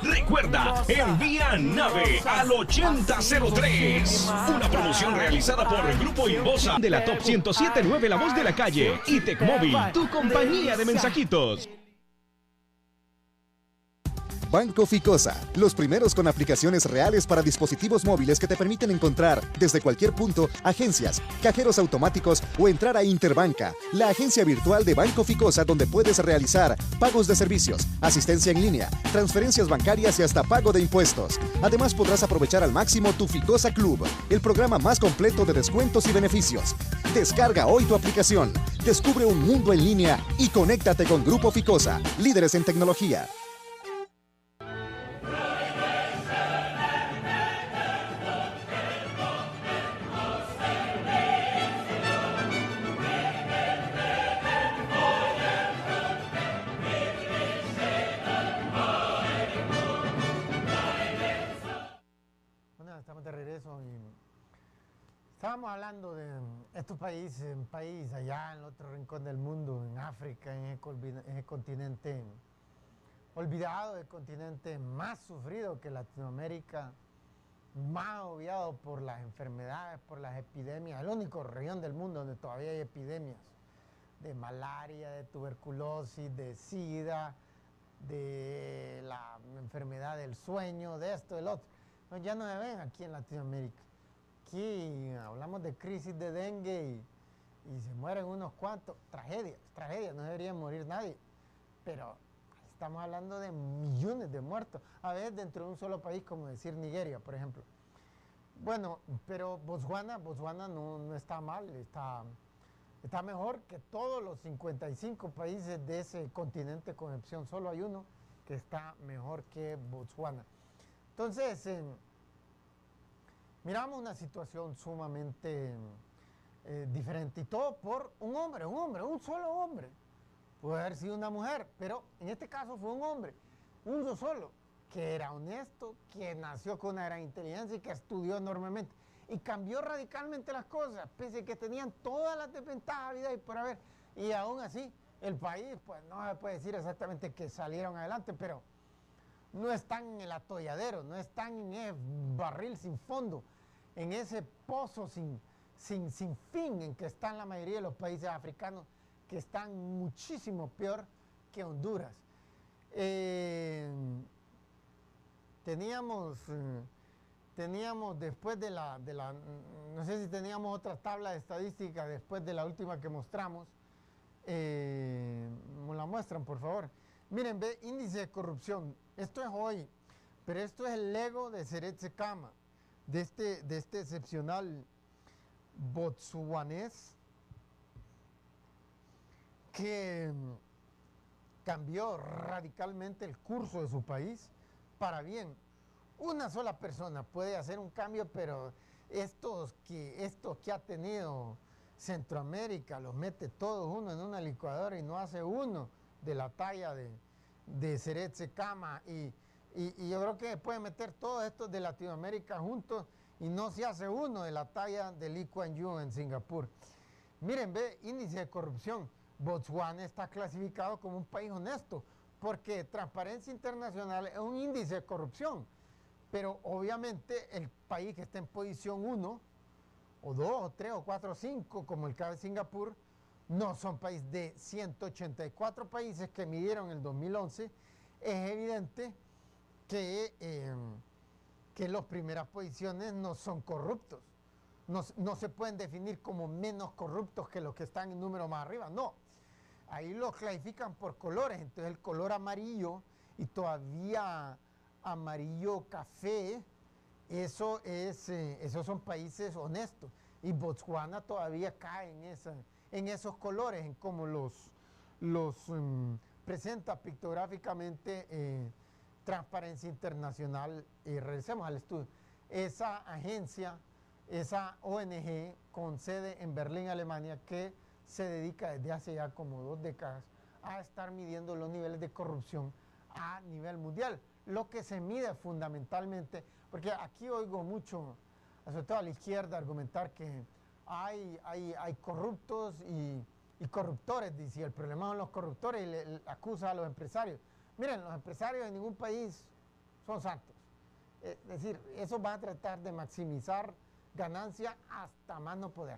Recuerda, envía nave al 8003. Una promoción realizada por el Grupo Inbosa de la Top 107.9 La Voz de la Calle y Tecmóvil, tu compañía de mensajitos. Banco Ficosa, los primeros con aplicaciones reales para dispositivos móviles que te permiten encontrar desde cualquier punto agencias, cajeros automáticos o entrar a Interbanca, la agencia virtual de Banco Ficosa donde puedes realizar pagos de servicios, asistencia en línea, transferencias bancarias y hasta pago de impuestos. Además podrás aprovechar al máximo tu Ficosa Club, el programa más completo de descuentos y beneficios. Descarga hoy tu aplicación, descubre un mundo en línea y conéctate con Grupo Ficosa, líderes en tecnología. Estamos de regreso y estábamos hablando de estos países, un país allá en el otro rincón del mundo, en África, en ese continente olvidado, el continente más sufrido que Latinoamérica, más obviado por las enfermedades, por las epidemias, el único región del mundo donde todavía hay epidemias de malaria, de tuberculosis, de sida, de la enfermedad del sueño, de esto, del otro. No, ya no se ven aquí en Latinoamérica. Aquí hablamos de crisis de dengue y se mueren unos cuantos. Tragedia, no debería morir nadie. Pero estamos hablando de millones de muertos. A veces dentro de un solo país, como decir Nigeria, por ejemplo. Bueno, pero Botswana no está mal, está mejor que todos los 55 países de ese continente, con excepción. Solo hay uno que está mejor que Botswana. Entonces, miramos una situación sumamente diferente, y todo por un solo hombre. Puede haber sido una mujer, pero en este caso fue un hombre, uno solo, que era honesto, que nació con una gran inteligencia y que estudió enormemente. Y cambió radicalmente las cosas, pese a que tenían todas las desventajas, vida y por haber. Y aún así, el país, pues no se puede decir exactamente que salieron adelante, pero no están en el atolladero, no están en ese barril sin fondo, en ese pozo sin fin en que están la mayoría de los países africanos, que están muchísimo peor que Honduras. Teníamos después de la, no sé si teníamos otra tabla de estadística después de la última que mostramos. ¿Me la muestran, por favor? Miren, ve, índice de corrupción. Esto es hoy, pero esto es el Lego de Seretse Khama, de este excepcional botsuanés que cambió radicalmente el curso de su país para bien. Una sola persona puede hacer un cambio, pero estos que ha tenido Centroamérica los mete todos uno en una licuadora y no hace uno de la talla de Seretse Khama, y yo creo que puede meter todos estos de Latinoamérica juntos y no se hace uno de la talla de Lee Kuan Yew en Singapur. Miren, ve, índice de corrupción. Botswana está clasificado como un país honesto, porque Transparencia Internacional es un índice de corrupción, pero obviamente el país que está en posición 1, o 2, o 3, o 4, o 5, como el caso de Singapur, no son países. De 184 países que midieron en el 2011, es evidente que las primeras posiciones no son corruptos. No se pueden definir como menos corruptos que los que están en número más arriba, no. Ahí los clasifican por colores, entonces el color amarillo y todavía amarillo café, esos son países honestos, y Botswana todavía cae en esos colores, en cómo los presenta pictográficamente Transparencia Internacional. Y regresemos al estudio. Esa agencia, esa ONG con sede en Berlín, Alemania, que se dedica desde hace ya como 2 décadas a estar midiendo los niveles de corrupción a nivel mundial. Lo que se mide fundamentalmente, porque aquí oigo mucho, sobre todo a la izquierda, argumentar que hay corruptos y y corruptores, dice, el problema son los corruptores y le acusa a los empresarios. Miren, los empresarios en ningún país son santos. Es decir, esos van a tratar de maximizar ganancia hasta más no poder.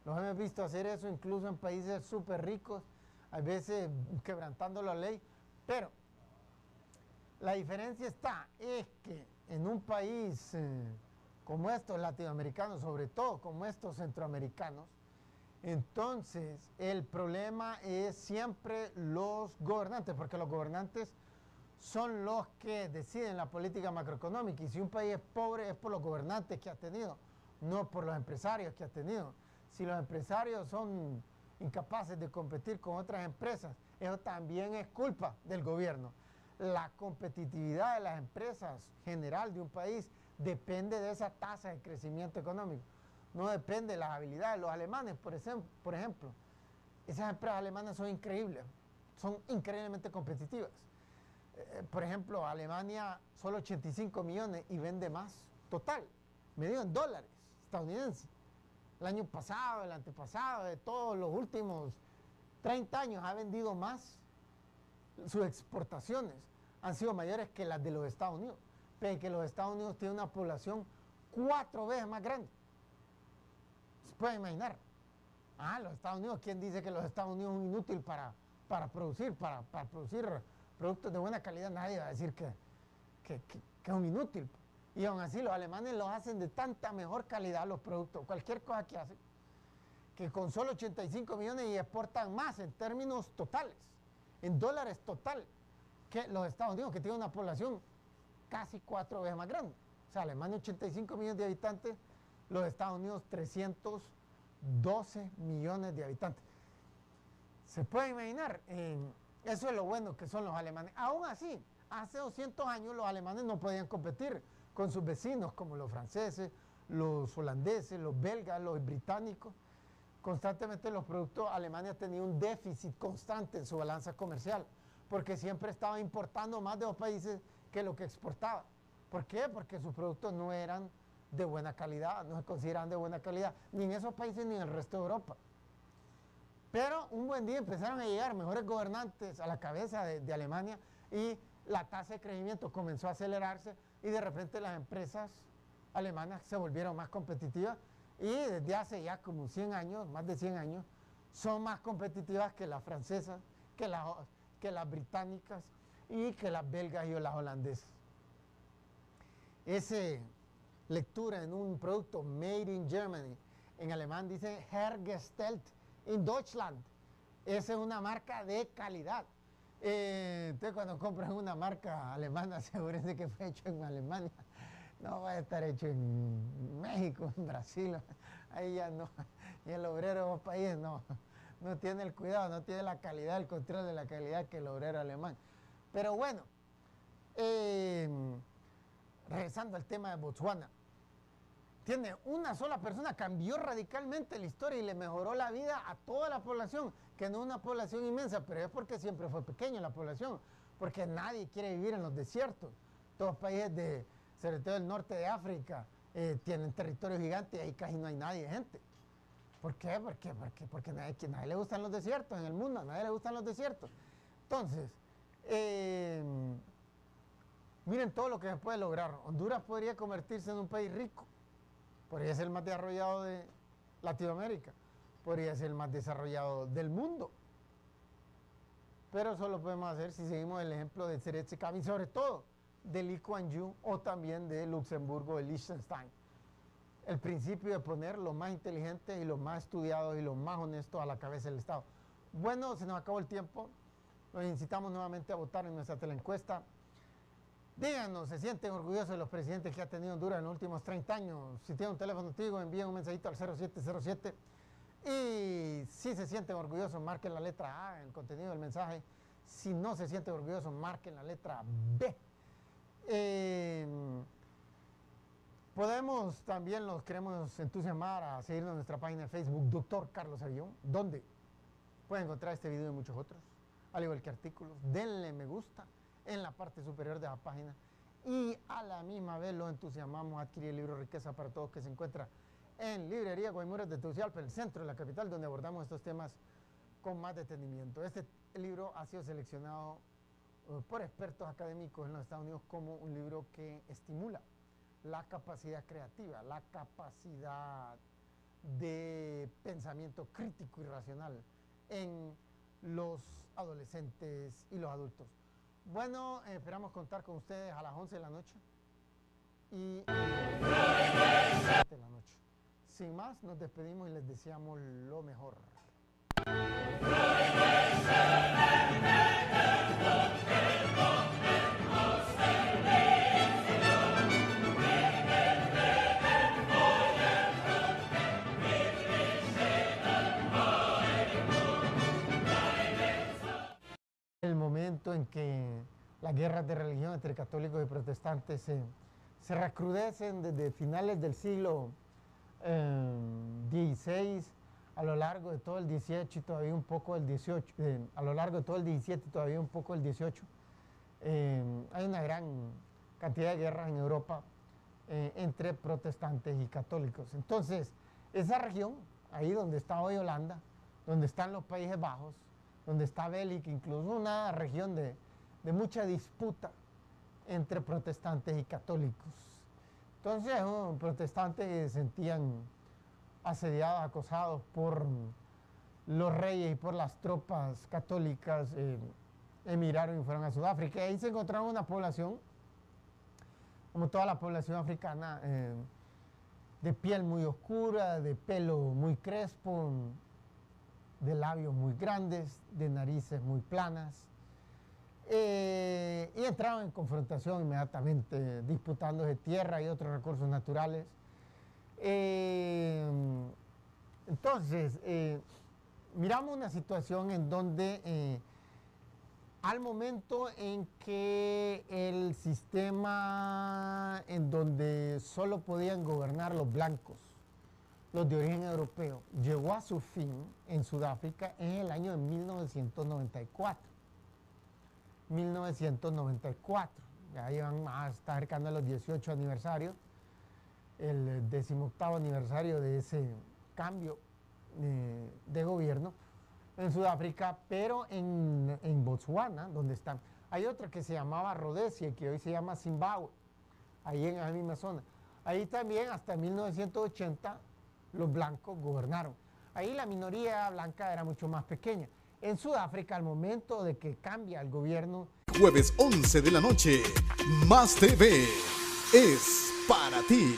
Los hemos visto hacer eso incluso en países súper ricos, a veces quebrantando la ley, pero la diferencia es que en un país como estos latinoamericanos, sobre todo como estos centroamericanos, entonces el problema es siempre los gobernantes, porque los gobernantes son los que deciden la política macroeconómica, y si un país es pobre es por los gobernantes que ha tenido, no por los empresarios que ha tenido. Si los empresarios son incapaces de competir con otras empresas, eso también es culpa del gobierno. La competitividad de las empresas general de un país depende de esa tasa de crecimiento económico, no depende de las habilidades. Los alemanes, por ejemplo, esas empresas alemanas son increíbles, son increíblemente competitivas. Por ejemplo, Alemania solo 85 millones y vende más, total, medido en dólares estadounidenses. El año pasado, el antepasado, de todos los últimos 30 años ha vendido más. Sus exportaciones han sido mayores que las de los Estados Unidos, pero que los Estados Unidos tienen una población 4 veces más grande. ¿Se puede imaginar? Los Estados Unidos, ¿quién dice que los Estados Unidos es un inútil para producir productos de buena calidad? Nadie va a decir que es un inútil. Y aún así los alemanes los hacen de tanta mejor calidad los productos, cualquier cosa que hacen, que con solo 85 millones y exportan más en términos totales, en dólares total, que los Estados Unidos, que tiene una población casi 4 veces más grande. O sea, Alemania 85 millones de habitantes, los Estados Unidos 312 millones de habitantes. ¿Se puede imaginar? Eso es lo bueno que son los alemanes. Aún así, hace 200 años los alemanes no podían competir con sus vecinos como los franceses, los holandeses, los belgas, los británicos. Constantemente los productos alemanes han tenido un déficit constante en su balanza comercial, porque siempre estaba importando más de los países que lo que exportaba. ¿Por qué? Porque sus productos no eran de buena calidad, no se consideraban de buena calidad, ni en esos países ni en el resto de Europa. Pero un buen día empezaron a llegar mejores gobernantes a la cabeza de Alemania y la tasa de crecimiento comenzó a acelerarse y de repente las empresas alemanas se volvieron más competitivas y desde hace ya como 100 años, más de 100 años, son más competitivas que las francesas, que las británicas y que las belgas y las holandesas. Esa lectura en un producto Made in Germany, en alemán dice Hergestellt in Deutschland. Esa es una marca de calidad. Entonces cuando compran una marca alemana, asegúrense que fue hecho en Alemania. No va a estar hecho en México, en Brasil. Ahí ya no. Y el obrero de los países no tiene el cuidado, no tiene la calidad, el control de la calidad que el obrero alemán. Pero bueno, regresando al tema de Botswana, tiene una sola persona, cambió radicalmente la historia y le mejoró la vida a toda la población, que no es una población inmensa, pero es porque siempre fue pequeña la población, porque nadie quiere vivir en los desiertos. Todos los países sobre todo del norte de África, tienen territorios gigantes y ahí casi no hay nadie, gente. ¿Por qué? Porque nadie le gustan los desiertos en el mundo, a nadie le gustan los desiertos. Entonces, miren todo lo que se puede lograr. Honduras podría convertirse en un país rico, podría ser el más desarrollado de Latinoamérica, podría ser el más desarrollado del mundo. Pero eso lo podemos hacer si seguimos el ejemplo de Seretse Khama y sobre todo de Lee Kuan Yew o también de Luxemburgo, de Liechtenstein. El principio de poner los más inteligentes y los más estudiados y los más honestos a la cabeza del Estado. Bueno, se nos acabó el tiempo. Los incitamos nuevamente a votar en nuestra teleencuesta. Díganos, ¿se sienten orgullosos de los presidentes que ha tenido Honduras en los últimos 30 años? Si tienen un teléfono antiguo, envíen un mensajito al 0707. Y si se sienten orgullosos, marquen la letra A en el contenido del mensaje. Si no se sienten orgullosos, marquen la letra B. Los queremos entusiasmar a seguirnos en nuestra página de Facebook, Dr. Carlos Avillón, donde pueden encontrar este video y muchos otros, al igual que artículos. Denle me gusta en la parte superior de la página y a la misma vez lo entusiasmamos a adquirir el libro Riqueza para Todos, que se encuentra en Librería Guaymuros de Tegucigalpa, en el centro de la capital, donde abordamos estos temas con más detenimiento. Este libro ha sido seleccionado por expertos académicos en los Estados Unidos como un libro que estimula la capacidad creativa, la capacidad de pensamiento crítico y racional en los adolescentes y los adultos. Bueno, esperamos contar con ustedes a las 11 de la noche y de la noche. Sin más, nos despedimos y les deseamos lo mejor. El momento en que las guerras de religión entre católicos y protestantes se recrudecen desde finales del siglo XVI a lo largo de todo el XVIII y todavía un poco del XVIII, a lo largo de todo el XVII y todavía un poco del XVIII. Hay una gran cantidad de guerras en Europa entre protestantes y católicos. Entonces, esa región, ahí donde está hoy Holanda, donde están los Países Bajos, donde está Bélgica, incluso una región de mucha disputa entre protestantes y católicos. Entonces, protestantes se sentían asediados, acosados por los reyes y por las tropas católicas, emigraron y fueron a Sudáfrica. Y ahí se encontraron una población, como toda la población africana, de piel muy oscura, de pelo muy crespo, de labios muy grandes, de narices muy planas, y entraron en confrontación inmediatamente, disputándose tierra y otros recursos naturales. Entonces, miramos una situación en donde al momento en que el sistema en donde solo podían gobernar los blancos, los de origen europeo, llegó a su fin en Sudáfrica en el año de 1994. 1994, ya llevan más, está cercano a los 18 aniversarios, el 18º aniversario de ese cambio de gobierno en Sudáfrica, pero en Botswana, donde están. Hay otra que se llamaba Rhodesia, que hoy se llama Zimbabue, ahí en la misma zona. Ahí también hasta 1980 los blancos gobernaron. Ahí la minoría blanca era mucho más pequeña. En Sudáfrica, al momento de que cambia el gobierno... Jueves 11 de la noche, Más TV es para ti.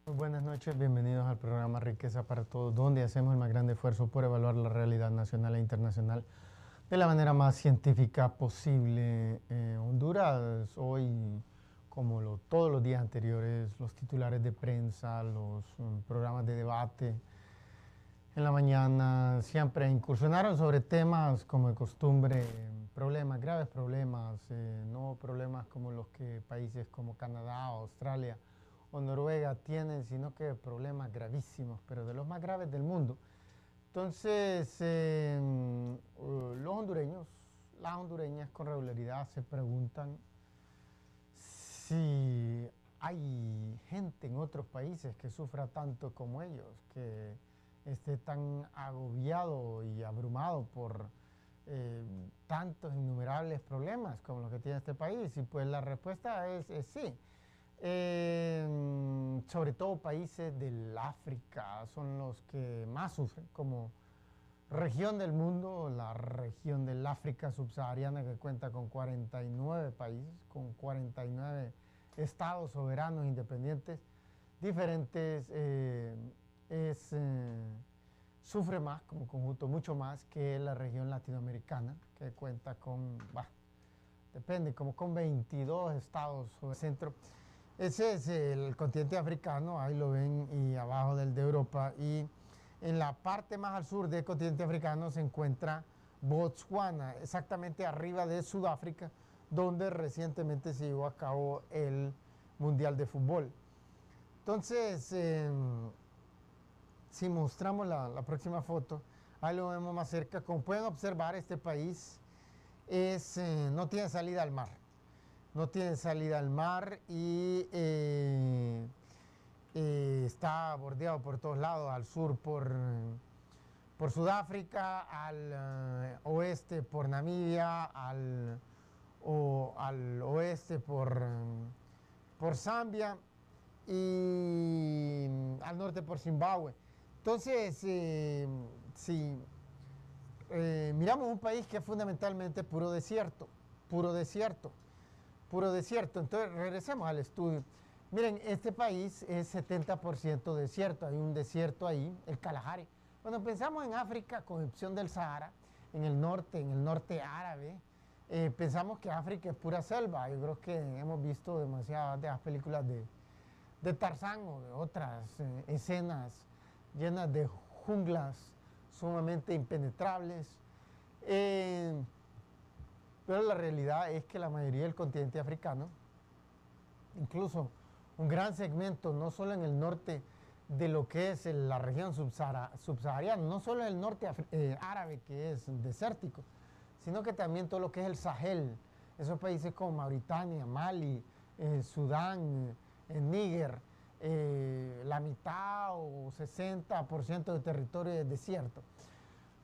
Buenas noches, bienvenidos al programa Riqueza para Todos, donde hacemos el más grande esfuerzo por evaluar la realidad nacional e internacional de la manera más científica posible. Honduras, hoy, como todos los días anteriores, los titulares de prensa, los programas de debate en la mañana, siempre incursionaron sobre temas como de costumbre, problemas, graves problemas, no problemas como los que países como Canadá o Australia o Noruega tienen, sino que problemas gravísimos, pero de los más graves del mundo. Entonces, los hondureños, las hondureñas con regularidad se preguntan si hay gente en otros países que sufra tanto como ellos, que esté tan agobiado y abrumado por tantos innumerables problemas como los que tiene este país. Y pues la respuesta es sí. Sobre todo países del África son los que más sufren como región del mundo, la región del África subsahariana, que cuenta con 49 países, con 49 estados soberanos independientes diferentes, sufre más como conjunto, mucho más que la región latinoamericana, que cuenta con, depende, como con 22 estados sobre el centro. Ese es el continente africano, ahí lo ven, y abajo del de Europa. Y en la parte más al sur del continente africano se encuentra Botswana, exactamente arriba de Sudáfrica, donde recientemente se llevó a cabo el Mundial de Fútbol. Entonces, si mostramos la próxima foto, ahí lo vemos más cerca. Como pueden observar, este país no tiene salida al mar. No tiene salida al mar y está bordeado por todos lados, al sur por Sudáfrica, al oeste por Namibia, al oeste por Zambia y al norte por Zimbabue. Entonces, si miramos un país que es fundamentalmente puro desierto. Entonces, regresemos al estudio. Miren, este país es 70% desierto. Hay un desierto ahí, el Kalahari. Cuando pensamos en África, con excepción del Sahara, en el norte árabe, pensamos que África es pura selva. Yo creo que hemos visto demasiadas de las películas de Tarzán o de otras escenas llenas de junglas sumamente impenetrables. Pero la realidad es que la mayoría del continente africano, incluso un gran segmento, no solo en el norte de lo que es la región subsahariana, no solo el norte árabe, que es desértico, sino que también todo lo que es el Sahel, esos países como Mauritania, Mali, Sudán, Níger, la mitad o 60% de territorio es desierto.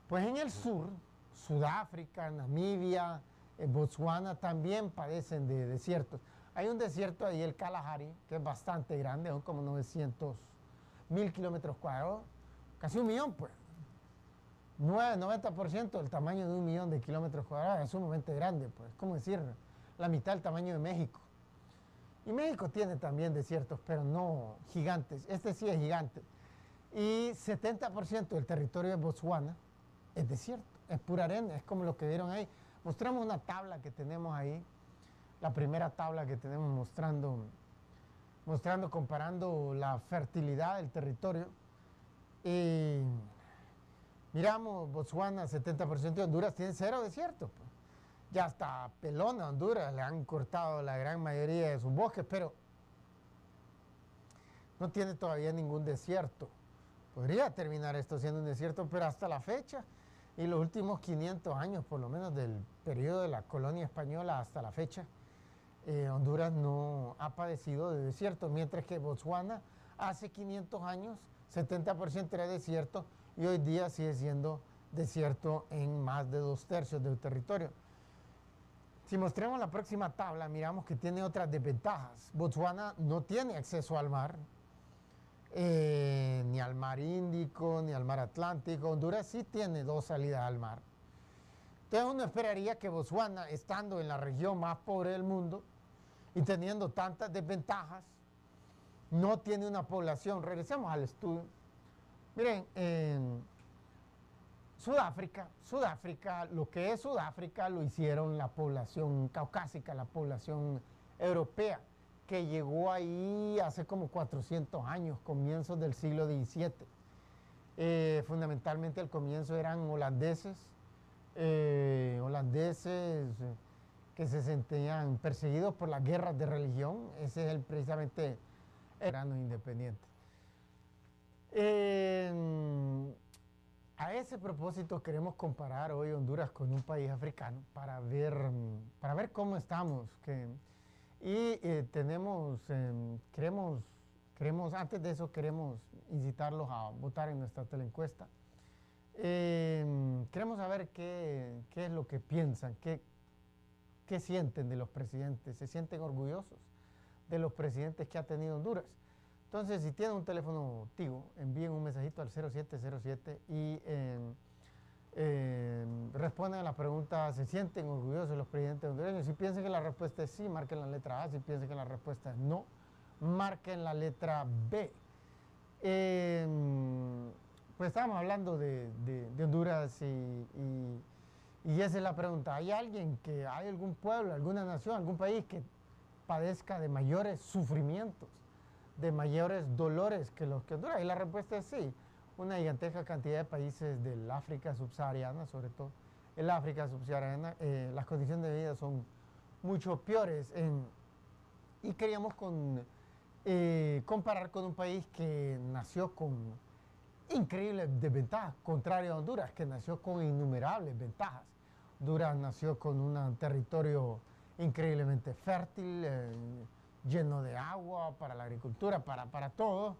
Pues en el sur, Sudáfrica, Namibia, Botswana también padecen de desiertos. Hay un desierto ahí, el Kalahari, que es bastante grande, son como 900.000 kilómetros cuadrados, casi 1 millón, pues. 90% del tamaño de 1 millón de kilómetros cuadrados, es sumamente grande, pues. Es como decir, la mitad del tamaño de México. Y México tiene también desiertos, pero no gigantes. Este sí es gigante. Y 70% del territorio de Botswana es desierto, es pura arena, es como lo que vieron ahí. Mostramos una tabla que tenemos ahí, la primera tabla que tenemos comparando la fertilidad del territorio. Y miramos Botswana, 70%, de Honduras tiene 0 desiertos. Pues. Ya hasta pelona Honduras, le han cortado la gran mayoría de sus bosques, pero no tiene todavía ningún desierto. Podría terminar esto siendo un desierto, pero hasta la fecha, y los últimos 500 años, por lo menos del periodo de la colonia española hasta la fecha, Honduras no ha padecido de desierto, mientras que Botswana hace 500 años, 70% era desierto, y hoy día sigue siendo desierto en más de 2/3 del territorio. Si mostramos la próxima tabla, miramos que tiene otras desventajas. Botswana no tiene acceso al mar, ni al mar Índico, ni al mar Atlántico. Honduras sí tiene 2 salidas al mar. Entonces uno esperaría que Botswana, estando en la región más pobre del mundo y teniendo tantas desventajas, no tiene una población. Regresemos al estudio. Miren, Sudáfrica, lo que es Sudáfrica lo hicieron la población caucásica, la población europea, que llegó ahí hace como 400 años, comienzos del siglo XVII. Fundamentalmente al comienzo eran holandeses que se sentían perseguidos por las guerras de religión. Ese es precisamente el grano independiente. A ese propósito queremos comparar hoy Honduras con un país africano para ver cómo estamos. Antes de eso queremos incitarlos a votar en nuestra teleencuesta. Queremos saber qué es lo que piensan, qué sienten de los presidentes. ¿Se sienten orgullosos de los presidentes que ha tenido Honduras? Entonces, si tienen un teléfono Tigo, envíen un mensajito al 0707 y respondan a la pregunta: ¿se sienten orgullosos de los presidentes hondureños? Si piensan que la respuesta es sí, marquen la letra A. Si piensan que la respuesta es no, marquen la letra B. Pues estábamos hablando de Honduras y esa es la pregunta. ¿Hay algún pueblo, alguna nación, algún país que padezca de mayores sufrimientos, de mayores dolores que los que Honduras? Y la respuesta es sí. Una gigantesca cantidad de países del África subsahariana, sobre todo el África subsahariana, las condiciones de vida son mucho peores. Y queríamos comparar con un país que nació con increíbles desventajas, contrario a Honduras, que nació con innumerables ventajas. Honduras nació con un territorio increíblemente fértil, lleno de agua para la agricultura, para todo,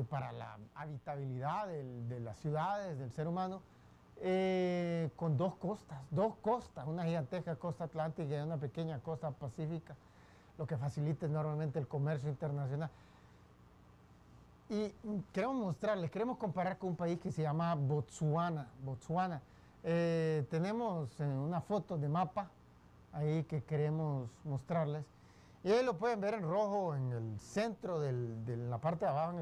para la habitabilidad de las ciudades, del ser humano, con dos costas, una gigantesca costa atlántica y una pequeña costa pacífica, lo que facilita enormemente el comercio internacional. Y queremos comparar con un país que se llama Botsuana. Tenemos una foto de mapa ahí que queremos mostrarles. Y ahí lo pueden ver en rojo en el centro de la parte de abajo, en el